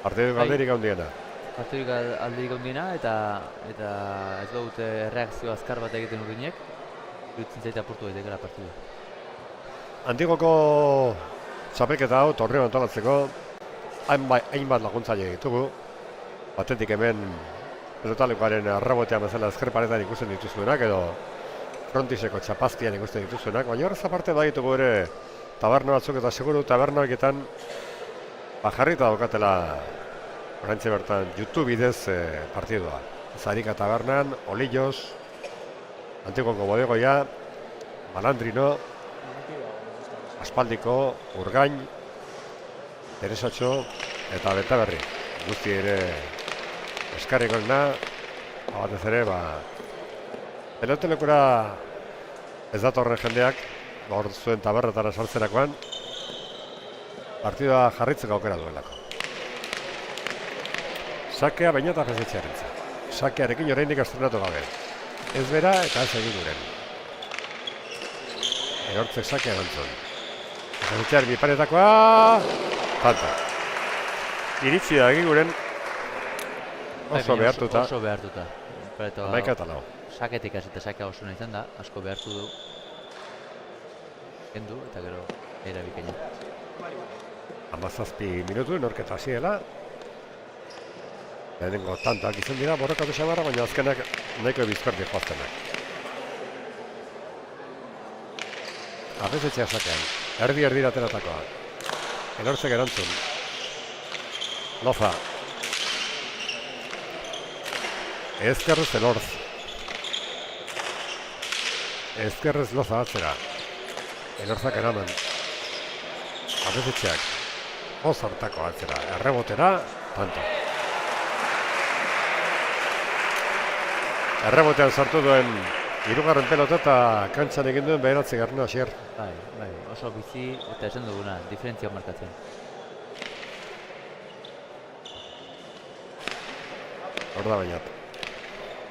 Partidu galderik handiena. Partidu alderik handiena eta ez dute reakzio azkar bat egiten urdinek. Irutzen zaita apurtu daitekela partidua. Antigoko txapelketa hau torneo antolatzeko hainbat laguntzaile ditugu. Batetik hemen pelotalekoaren errebotean bezala ezkerparetan ikusten dituzuenak edo frontiseko txapaztian ikusten dituzuenak, baina horrez aparte baditugu ere taberna batzuk eta seguru taberna horietan jarrita daukatela oraintxe bertan YouTube bidez partidua. Zarika tabernan, Olillos, Antigoko bodegoia, Malandrino, Aspaldiko, Urgain, Teresatxo eta Betaberri. Guzti ere eskarrikoena, batez ere, pelotelekura ez datorren jendeak, hor zuen taberretara sartzerakoan, partidua jarritzeko aukera duelako. Sakea baina eta Pezetxearentza. Sakearekin oraindik estrenatu gabe. Ez bera eta ez egin guren. Elortzek sakea gantzun. Pezetxear biparetakoa... Falta. Iritsi da egin guren oso behartuta. Oso behartuta. 11-4. Saketik hasita sakea oso nahi izan da, asko behartu du. Kendu eta gero erabikaina. 17 minutu, norketa hasiela. Lehenengo tantak izan dira, borrokatu xabarra, baina azkenak nahiko bizkordi joaztenak. Apesetxea sakean, erdi ateratakoa. Elortzek erantzun. Loza. Ezkerrez Elortz. Ezkerrez Loza atzera. Elortzak eraman. Apesetxeak. Ozartako atzera. Errebotera, tanto. Errebotean sartu duen hirugarren pelota eta kantxan egin duen 9. hasier. Bai, oso bizi eta esan duguna, diferentzia markatzen. Hor da bainat.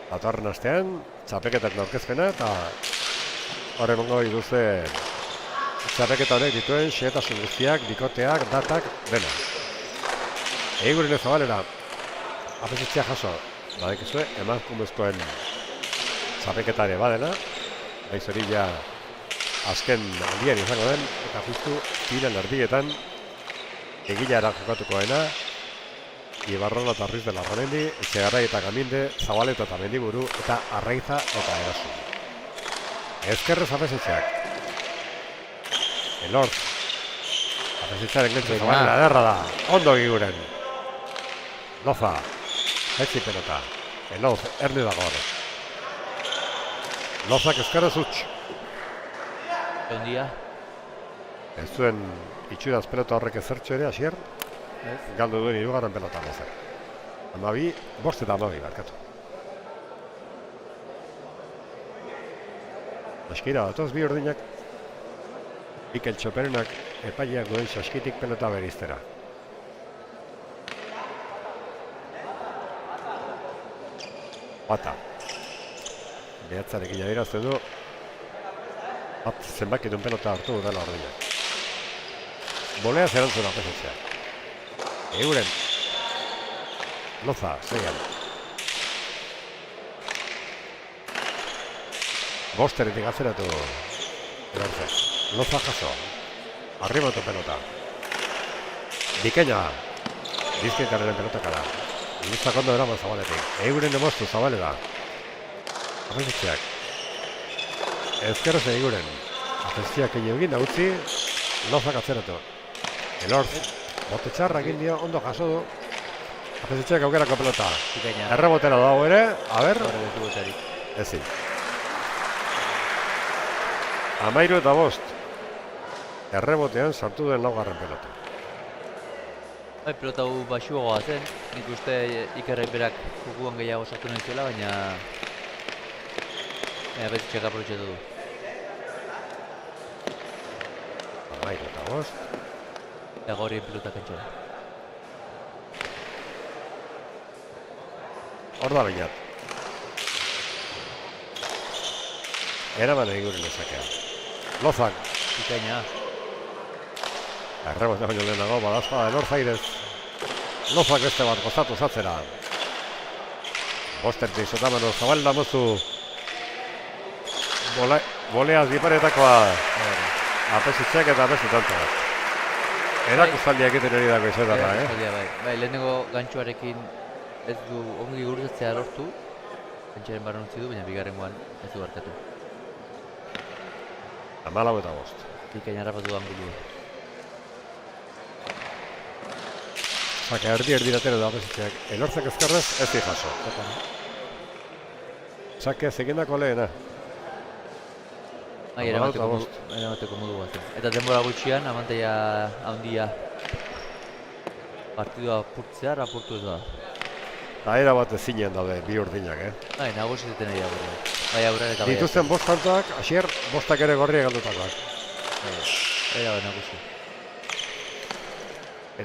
Datorren astean, txapeketak aurkezpena eta hor emango dituzte txapeketa honek dituen xehetasun guztiak, bikoteak, datak, dena. Eguren Zabalera, Apesetxea jaso. Badekizue, emakumezkoen txapeketa ere badela. Baiz hori ja azken aldian izango den, eta justu final erdietan egilara jokatukoena Ibarrola eta Ruiz de la Romendi, Etxegaray eta Gaminde, Zabaleta eta Mendiburu, eta Arraiza eta Erasu. Ezkerrez Apesetxeak. Elortz. Apesetxearen gentzu Zabalera ederra da. Ondo giguren. Loza. Etxi pelota. Elortz, erdi dago hor. Lozak ezkerrez utx. Ondia. Ez zuen itxuraz pelota horrek ezertxo ere, asier. Galdu duen hirugarren pelota Lozak. 5 eta 12 barkatu. Eskira datoz bi urdinak. Mikel Txoperenak epaileak duen saskitik pelota beriztera. Bata. Behatzarekin adirazten du. Bat zenbakitun pelota hartu dela orduak. Bolea zerantzuna pesatzea. Euren. Loza, zeian. Bosteretik azeratu. Erortze. Loza jaso. Arribatu pelota. Bikaina. Bizkaitaren pelotakara. Luzak ondo eraman Zabaletik. Euren demostu Zabalera. Arrezitzeak. Ezkerrez Euren. Afezziak egin utzi. Lozak atzeratu. Elortz. Bote txarra egin dio, ondo jaso du. Afezziak aukerako pelota. Errebotera dago ere. Aber. Ezin. 13-5. Errebotean sartu den laugarren pelota. Pelota hau baxuagoa zen, nik uste Ikerrek berak jokuan gehiago sartu nahi zuela, baina Betzitxek aprobetxatu du. 13-5. Eta gaur pelota kantxera. Hor da bainat. Eraman Eguren ezakea. Lozak. Bikaina. Errebote baino lehenago, badazpa Elor Zairez. Lozak beste bat gozatu zatzera. Bostertik zotamano Zabalda mozu. Boleaz biparetakoa. Apesitxek eta apesutanto. Erakustaldia egiten hori dago izoetarra, Bai, lehenengo gantxuarekin ez du ongi gurutzatzea lortu. Gantxaren barren utzi du, baina bigarrengoan ez du barkatu. 14-5. Bikaina harrapatu angulu. Zaka erdi-erdiratero da apesitxeak. Elortzak ezkerrez ez di jaso. Zake zegindako lehena. Bai, eramateko modu bat. Eta denbora gutxian, amantaia handia partidua apurtzea, apurtu ez da. Eta era bat ezinen daude, bi urdinak, Bai, nagusitetan nahi da gure. Bai, aurren eta bai. Dituzten bost kantoak, asier, bostak ere gorriak aldutakoak. Era bai, nagusi.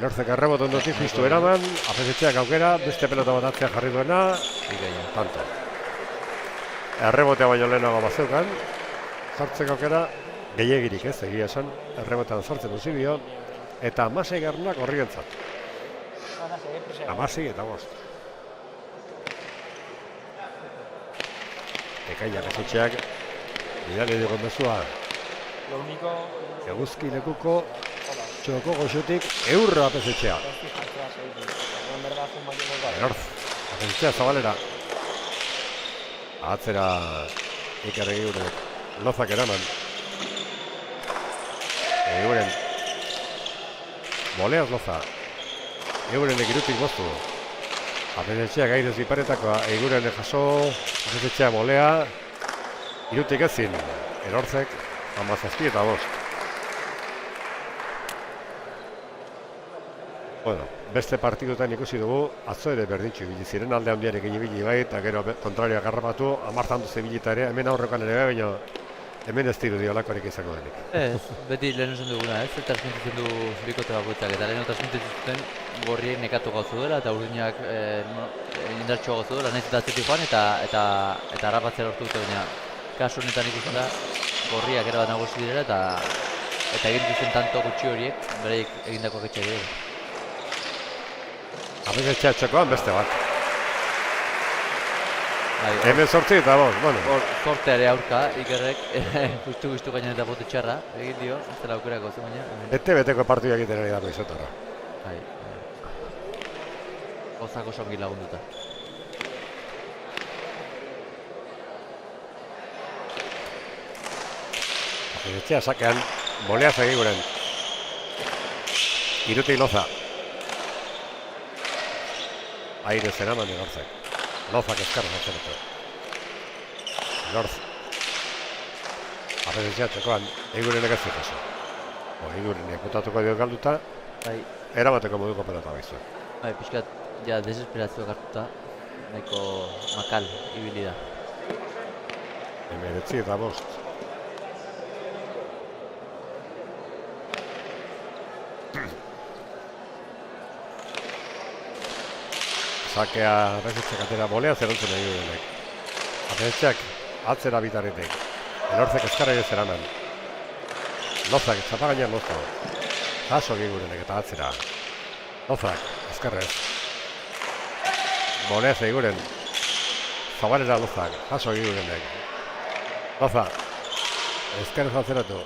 Elortzek errebot ondotik justu eraman, apesitxeak aukera, beste pelota bat atzea jarri duena, tanto. Errebotea baino lehenago bazeukan, sartzeko aukera, gehiagirik ez, egia esan, errebotean sartzen duzibio, eta 16 garrunak horrientzat. 16 eta 5. Ekaina apesitxeak, bidali dugun bezua, eguzki lekuko, txoko goxutik eurra apesitxea. Elortz, apesitxea Zabalera. Atzera Iker Eguren, Lozak eraman. Eguren. Boleaz Loza. Eguren egirutik boztu. Apesitxea gairez biparetakoa, Eguren jaso, apesitxea bolea. Irutik ezin, Elortzek, 17-5. Bueno, beste partidutan ikusi dugu, atzo ere berdintxu ibili ziren, alde handiarekin ibili bai, eta gero kontrarioak harrapatu, 10 handu zebilita ere, hemen aurrekoan ere bai, baina hemen ez diru diolakorik izango denik. Ez, beti lehen esan duguna, ez? Transmititzen du bikote bakoitzak, eta lehen transmititzen zuten gorriek nekatu gauzu dela, eta urdinak indartxoa gauzu dela, nahiz eta atzetik joan, eta harrapatzea lortu dute, baina kasu honetan ikusten da, gorriak erabat nagusi direla, eta egin duzen tanto gutxi horiek, bereik egindako ketxe dira. Apesitxea txokoan beste bat. Hemen sortzi eta bost, bueno. Zorteare aurka, Ikerrek, justu gainan eta bote txarra, egin dio, ez dela aukerako zen baina. Bete-beteko partidu egiten ari dago izotarra. Bai. Gozak oso ongi lagunduta. Apesitxea sakean, boleaz Eguren. Irutik Loza. Aire zeraman Elortzek. Lozak eskarra zatzeratu. Elortz. Apesitxea txokoan, Egurenek ez zikazu. Egurenek botatuko diot galduta, eramateko moduko pelota baizu. Bai, pixkat, ja, desesperazioak hartuta, nahiko makal ibili da. 19-5. Sakea Apesetxeak atera bolea zerontzen egin duenek. Apesetxeak atzera bitarretek. Elortzek eskarra ere zeraman. Lozak, txapagainan Lozak. Jaso egigurenek eta atzera. Lozak, eskarrez. Bolea zeiguren. Zabalera Lozak, jaso egigurenek. Lozak, eskarrez atzeratu.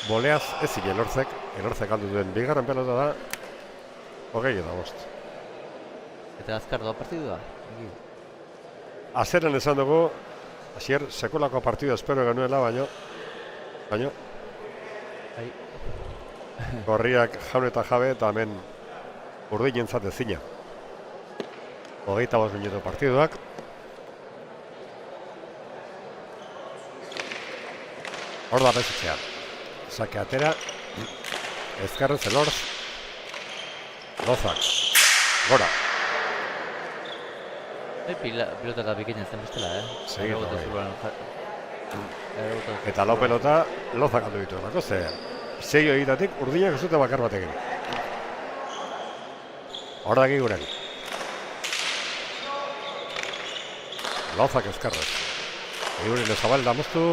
Boleaz ezin Elortzek aldu duen bigarren pelota da. 25. Eta azkar doa partidua. Azeren esan dugu, hasier sekulako partida espero genuela, baino gorriak jaun eta jabe eta hemen urdinentzat ezina. 25 minutu partiduak. Hor da Apesetxea. Sake atera. Ezkarrez Elorz. Lozak. Gora. Pilotaka bikinen zen bestela, Segito, eta lau pelota Lozak aldu ditu. Seio egitatik urdinak ez dute bakar batekin. Hor da giguren. Lozak ezkarrez. Egiguren Zabalera moztu.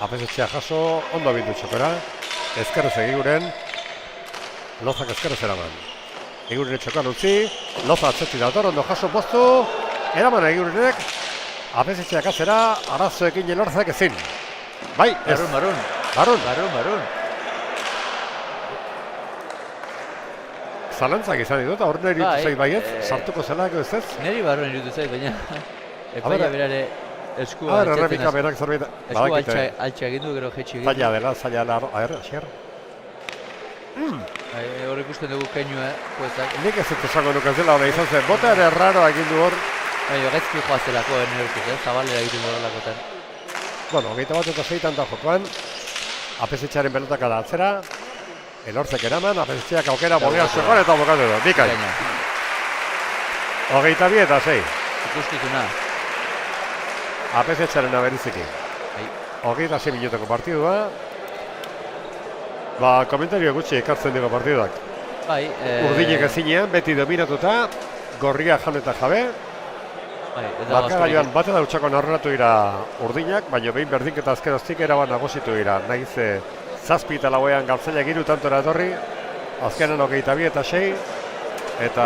Apesetxea jaso, ondo bindu txokora. Ezkarrez egiguren. Lozak ezkarrez eraman. Egiguren txokan utzi. Loza atzetik dator, ondo jaso moztu. Eraman egigurenek. Apesetxeak atzera, arazoekin Elortzek ezin. Bai, ez. Barun. Zalantzak izan ditut, horren iritu zait baiet, sartuko zelako ez ez? Neri barruan iritu zait, baina epaia berare eskua errepika berak zerbait. Eskua altxa egin du, gero jetxi egin du. Zaila dela, asier. Hor ikusten dugu keinua, puetak. Nik ez esango nuke zela, hona izan zen, bota ere raro egin du hor. Gaizki joazelako, nerukuz, Zabalera egiten horrelakotan. Bueno, 21-6 da jokoan, Apesetxearen pelotaka da atzera, Elortzek eraman, Apesetxeak aukera bolea zokon eta bokatu du, bikai. 22-6. Ikuskizuna. Apesetxearen aberiziki. 26 minutoko partidua. Komentario gutxi ekartzen dugu partiduak. Urdinek ezinean, beti dominatuta, gorria jaun eta jabe. Markagailuan bat eta utxako norratu dira urdinak, baina behin berdinketa azkenaztik eraban nagositu dira. Nahiz zazpi eta lauean galtzaileak hiru tantora etorri, azkenan 22-6, eta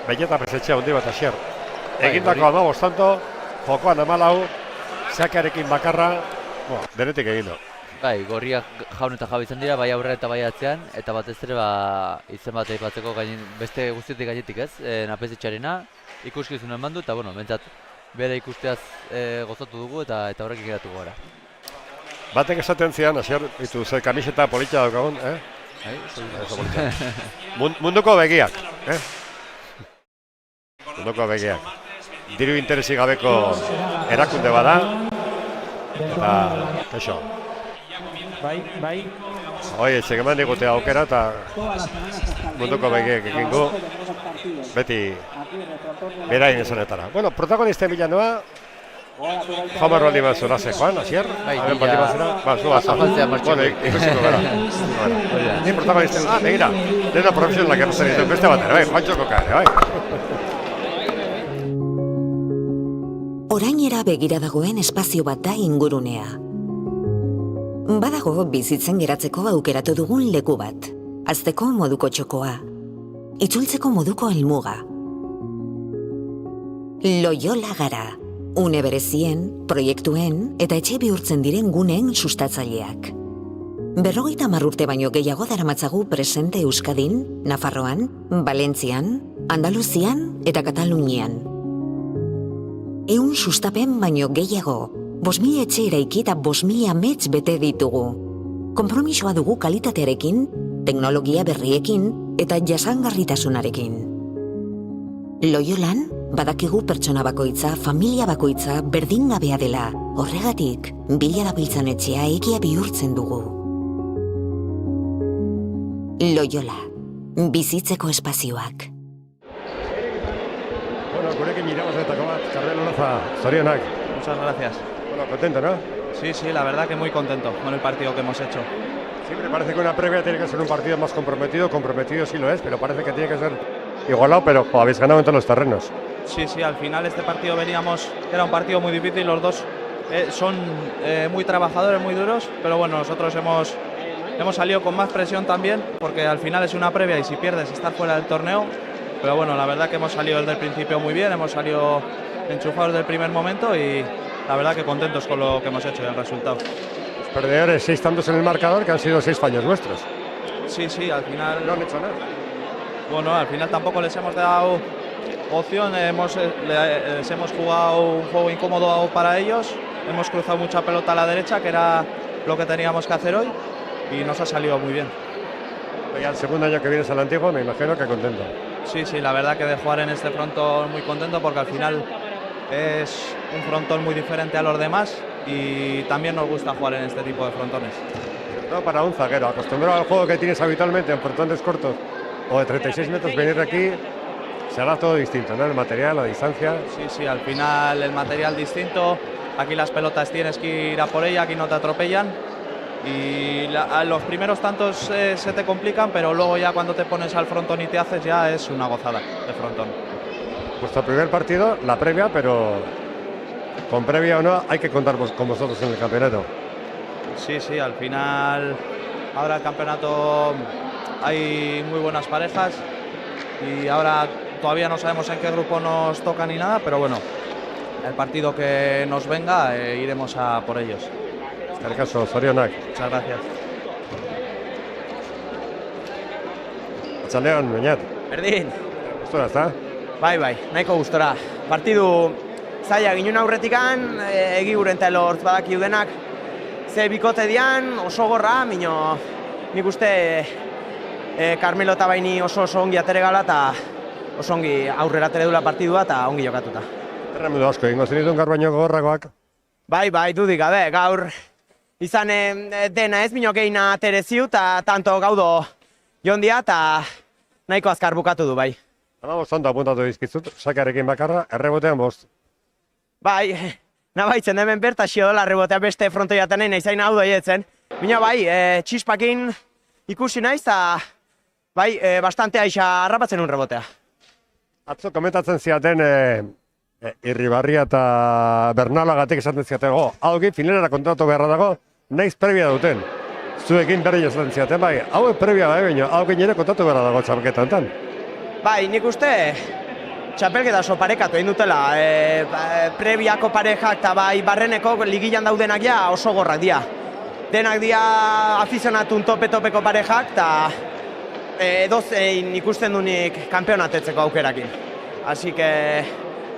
behin eta Apesetxea hundi bat asier. Egindako 15 tanto, jokoan 14, Sakearekin bakarra, denetik egin du. Gorriak jaun eta jabe izan dira, bai aurre eta bai atzean, eta batez ere izen bat aipatzeko beste guztietik gainetik ez, Apesetxearena, ikuskizuna eman du, eta bentsat bere ikusteaz gozatu dugu eta horrekin geratuko gara. Batek esaten zian, asier, ze kamiseta politia daukagun, Munduko begiak, Munduko begiak. Diru interesi gabeko erakunde bada, eta, kaixo. Bai. Etxek eman digute aukera eta munduko begiek egingo, beti berain esanetara. Bueno, protagonisten bila noa, Jomer baldi bat zura zekoan, asier? Haben baldi bat zura? Zua. Bueno, ikusiko gara. Ni protagonisten, begira, dena profesionalak errazen izan beste batera, Juantxoko kare, bai. Orainera begira dagoen espazio bat da ingurunea. Badago bizitzen geratzeko aukeratu dugun leku bat. Hazteko moduko txokoa. Itzultzeko moduko helmuga. Loyola gara. Une berezien, proiektuen eta etxe bihurtzen diren guneen sustatzaileak. 50 urte baino gehiago daramatzagu presente Euskadin, Nafarroan, Valentzian, Andaluzian eta Katalunian. 100 sustapen baino gehiago, 5.000 etxe eraiki eta 5.000 amets bete ditugu. Konpromisoa dugu kalitatearekin, teknologia berriekin eta jasangarritasunarekin. Loyolan, badakigu pertsona bakoitza, familia bakoitza berdingabea dela. Horregatik, bila dabiltzan etxea egia bihurtzen dugu. Loyola, bizitzeko espazioak. Bueno, gurekin irabazetako bat, Carmelo Loza, zorionak. Muchas gracias. Bueno, contento, ¿no? Sí, la verdad que muy contento con el partido que hemos hecho. Siempre parece que una previa tiene que ser un partido más comprometido sí lo es, pero parece que tiene que ser igualado, pero habéis ganado en todos los terrenos. Sí, al final este partido era un partido muy difícil, los dos son muy trabajadores, muy duros, pero bueno, nosotros hemos salido con más presión también, porque al final es una previa y si pierdes estás fuera del torneo, pero bueno, la verdad que hemos salido desde el principio muy bien, hemos salido enchufados desde el primer momento y la verdad que contentos con lo que hemos hecho y el resultado. Los perdedores 6 tantos en el marcador, que han sido 6 fallos vuestros. Sí, al final No han hecho nada. Bueno, al final tampoco les hemos dado opción, les hemos jugado un juego incómodo para ellos, hemos cruzado mucha pelota a la derecha, que era lo que teníamos que hacer hoy, y nos ha salido muy bien. Y al segundo año que vienes al Antiguo, me imagino que contento. Sí, la verdad que de jugar en este frontón muy contento, porque al final es un frontón muy diferente a los demás y también nos gusta jugar en este tipo de frontones. No para un zaguero, acostumbrado al juego que tienes habitualmente en frontones cortos o de 36 metros, venir aquí será todo distinto, ¿no? El material, la distancia. Sí, al final el material distinto, aquí las pelotas tienes que ir a por ella, aquí no te atropellan y a los primeros tantos se te complican, pero luego ya cuando te pones al frontón y te haces ya es una gozada de frontón. Vuestro primer partido, la previa, pero con previa o no, hay que contar con vosotros en el campeonato. Sí, al final ahora el campeonato hay muy buenas parejas y ahora todavía no sabemos en qué grupo nos toca ni nada, pero bueno, el partido que nos venga iremos a por ellos. En el caso, zorionak. Muchas gracias. Atxaldeon, Beñat. Berdin. Gustora, ezta? Bai, nahiko gustora. Partidu zaila ginen aurretikan, egi guren telort badakiu denak, ze bikote dian, oso gorra, mino nik uste Carmelo eta baini oso ongi atere gala eta oso ongi aurrera atere dula partidua eta ongi jokatuta. Erremudu asko, ingo zenituen gaur baino gogorragoak. Bai, dudik gabe, gaur izan dena ez mino geina atere ziu eta tanto gaudo jondia eta nahiko azkar bukatu du, bai. Hamabost ondo apuntatu dizkizut, sakarekin bakarra, errebotean 5. Bai, nabaitzen hemen bertaxio dola rebotea beste frontoiaten nahi zain hau doietzen. Bina bai, txispakin ikusi naiz eta bai, bastante aixa harrapatzen un rebotea. Atzo komentatzen ziaten Irribarria eta Bernalagatik esaten ziaten, hauki finalera kontratu beharra dago, naiz previa duten. Zuekin berdin esaten ziaten, bai, hauek previa bai baino, hauek nire kontatu beharra dago txapelketa honetan. Bai, nik uste txapelketa oso parekatu egin dutela. Prebiako parejak eta bai barreneko ligilan daudenak ja oso gorrak dira. Denak dira afizionatun tope-topeko parejak eta edozein ikusten dunik kanpeonatetzeko aukerakin. Así que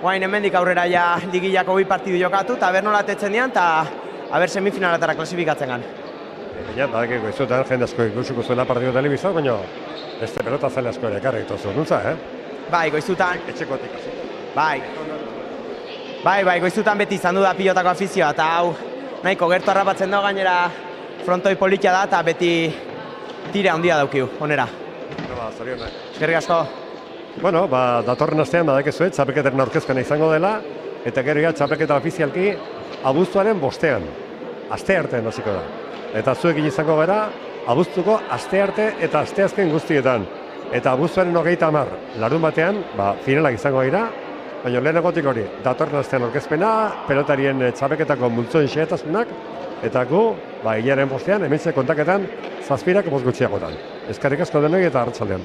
guain hemendik aurrera ja ligilako 2 partidu jokatu eta ber nola tetzen dian eta aber semifinaletara klasifikatzen gan. Ja, badakiko izutan jende asko ikusuko zuela partidu telebizar, baina beste pelota zale asko ere ekarri dituzu, nuntza, Bai, goizutan. Etxekotik hasi. Bai, goizutan beti izan du da pilotako afizioa eta hau nahiko gertu harrapatzen dago gainera frontoi politia da eta beti tira handia daukiu, onera. Zorionak. Eskerrik asko. Bueno, datorren astean badakizu, txapelketaren aurkezpena izango dela, eta gero ja txapelketa ofizialki abuztuaren 5ean. Asteartean hasiko da. Eta zuekin izango gara, abuztuko astearte eta asteazken guztietan. Eta abuztuaren 30, larun batean, finalak izango dira, baina lehenagotik hori, datorren astean aurkezpena, pelotarien txapelketako multzoen xehetasunak, eta gu, hilaren 5ean, hementxe kontaketan, 7 gutxiagotan. Eskerrik asko denoi eta arratsaldean.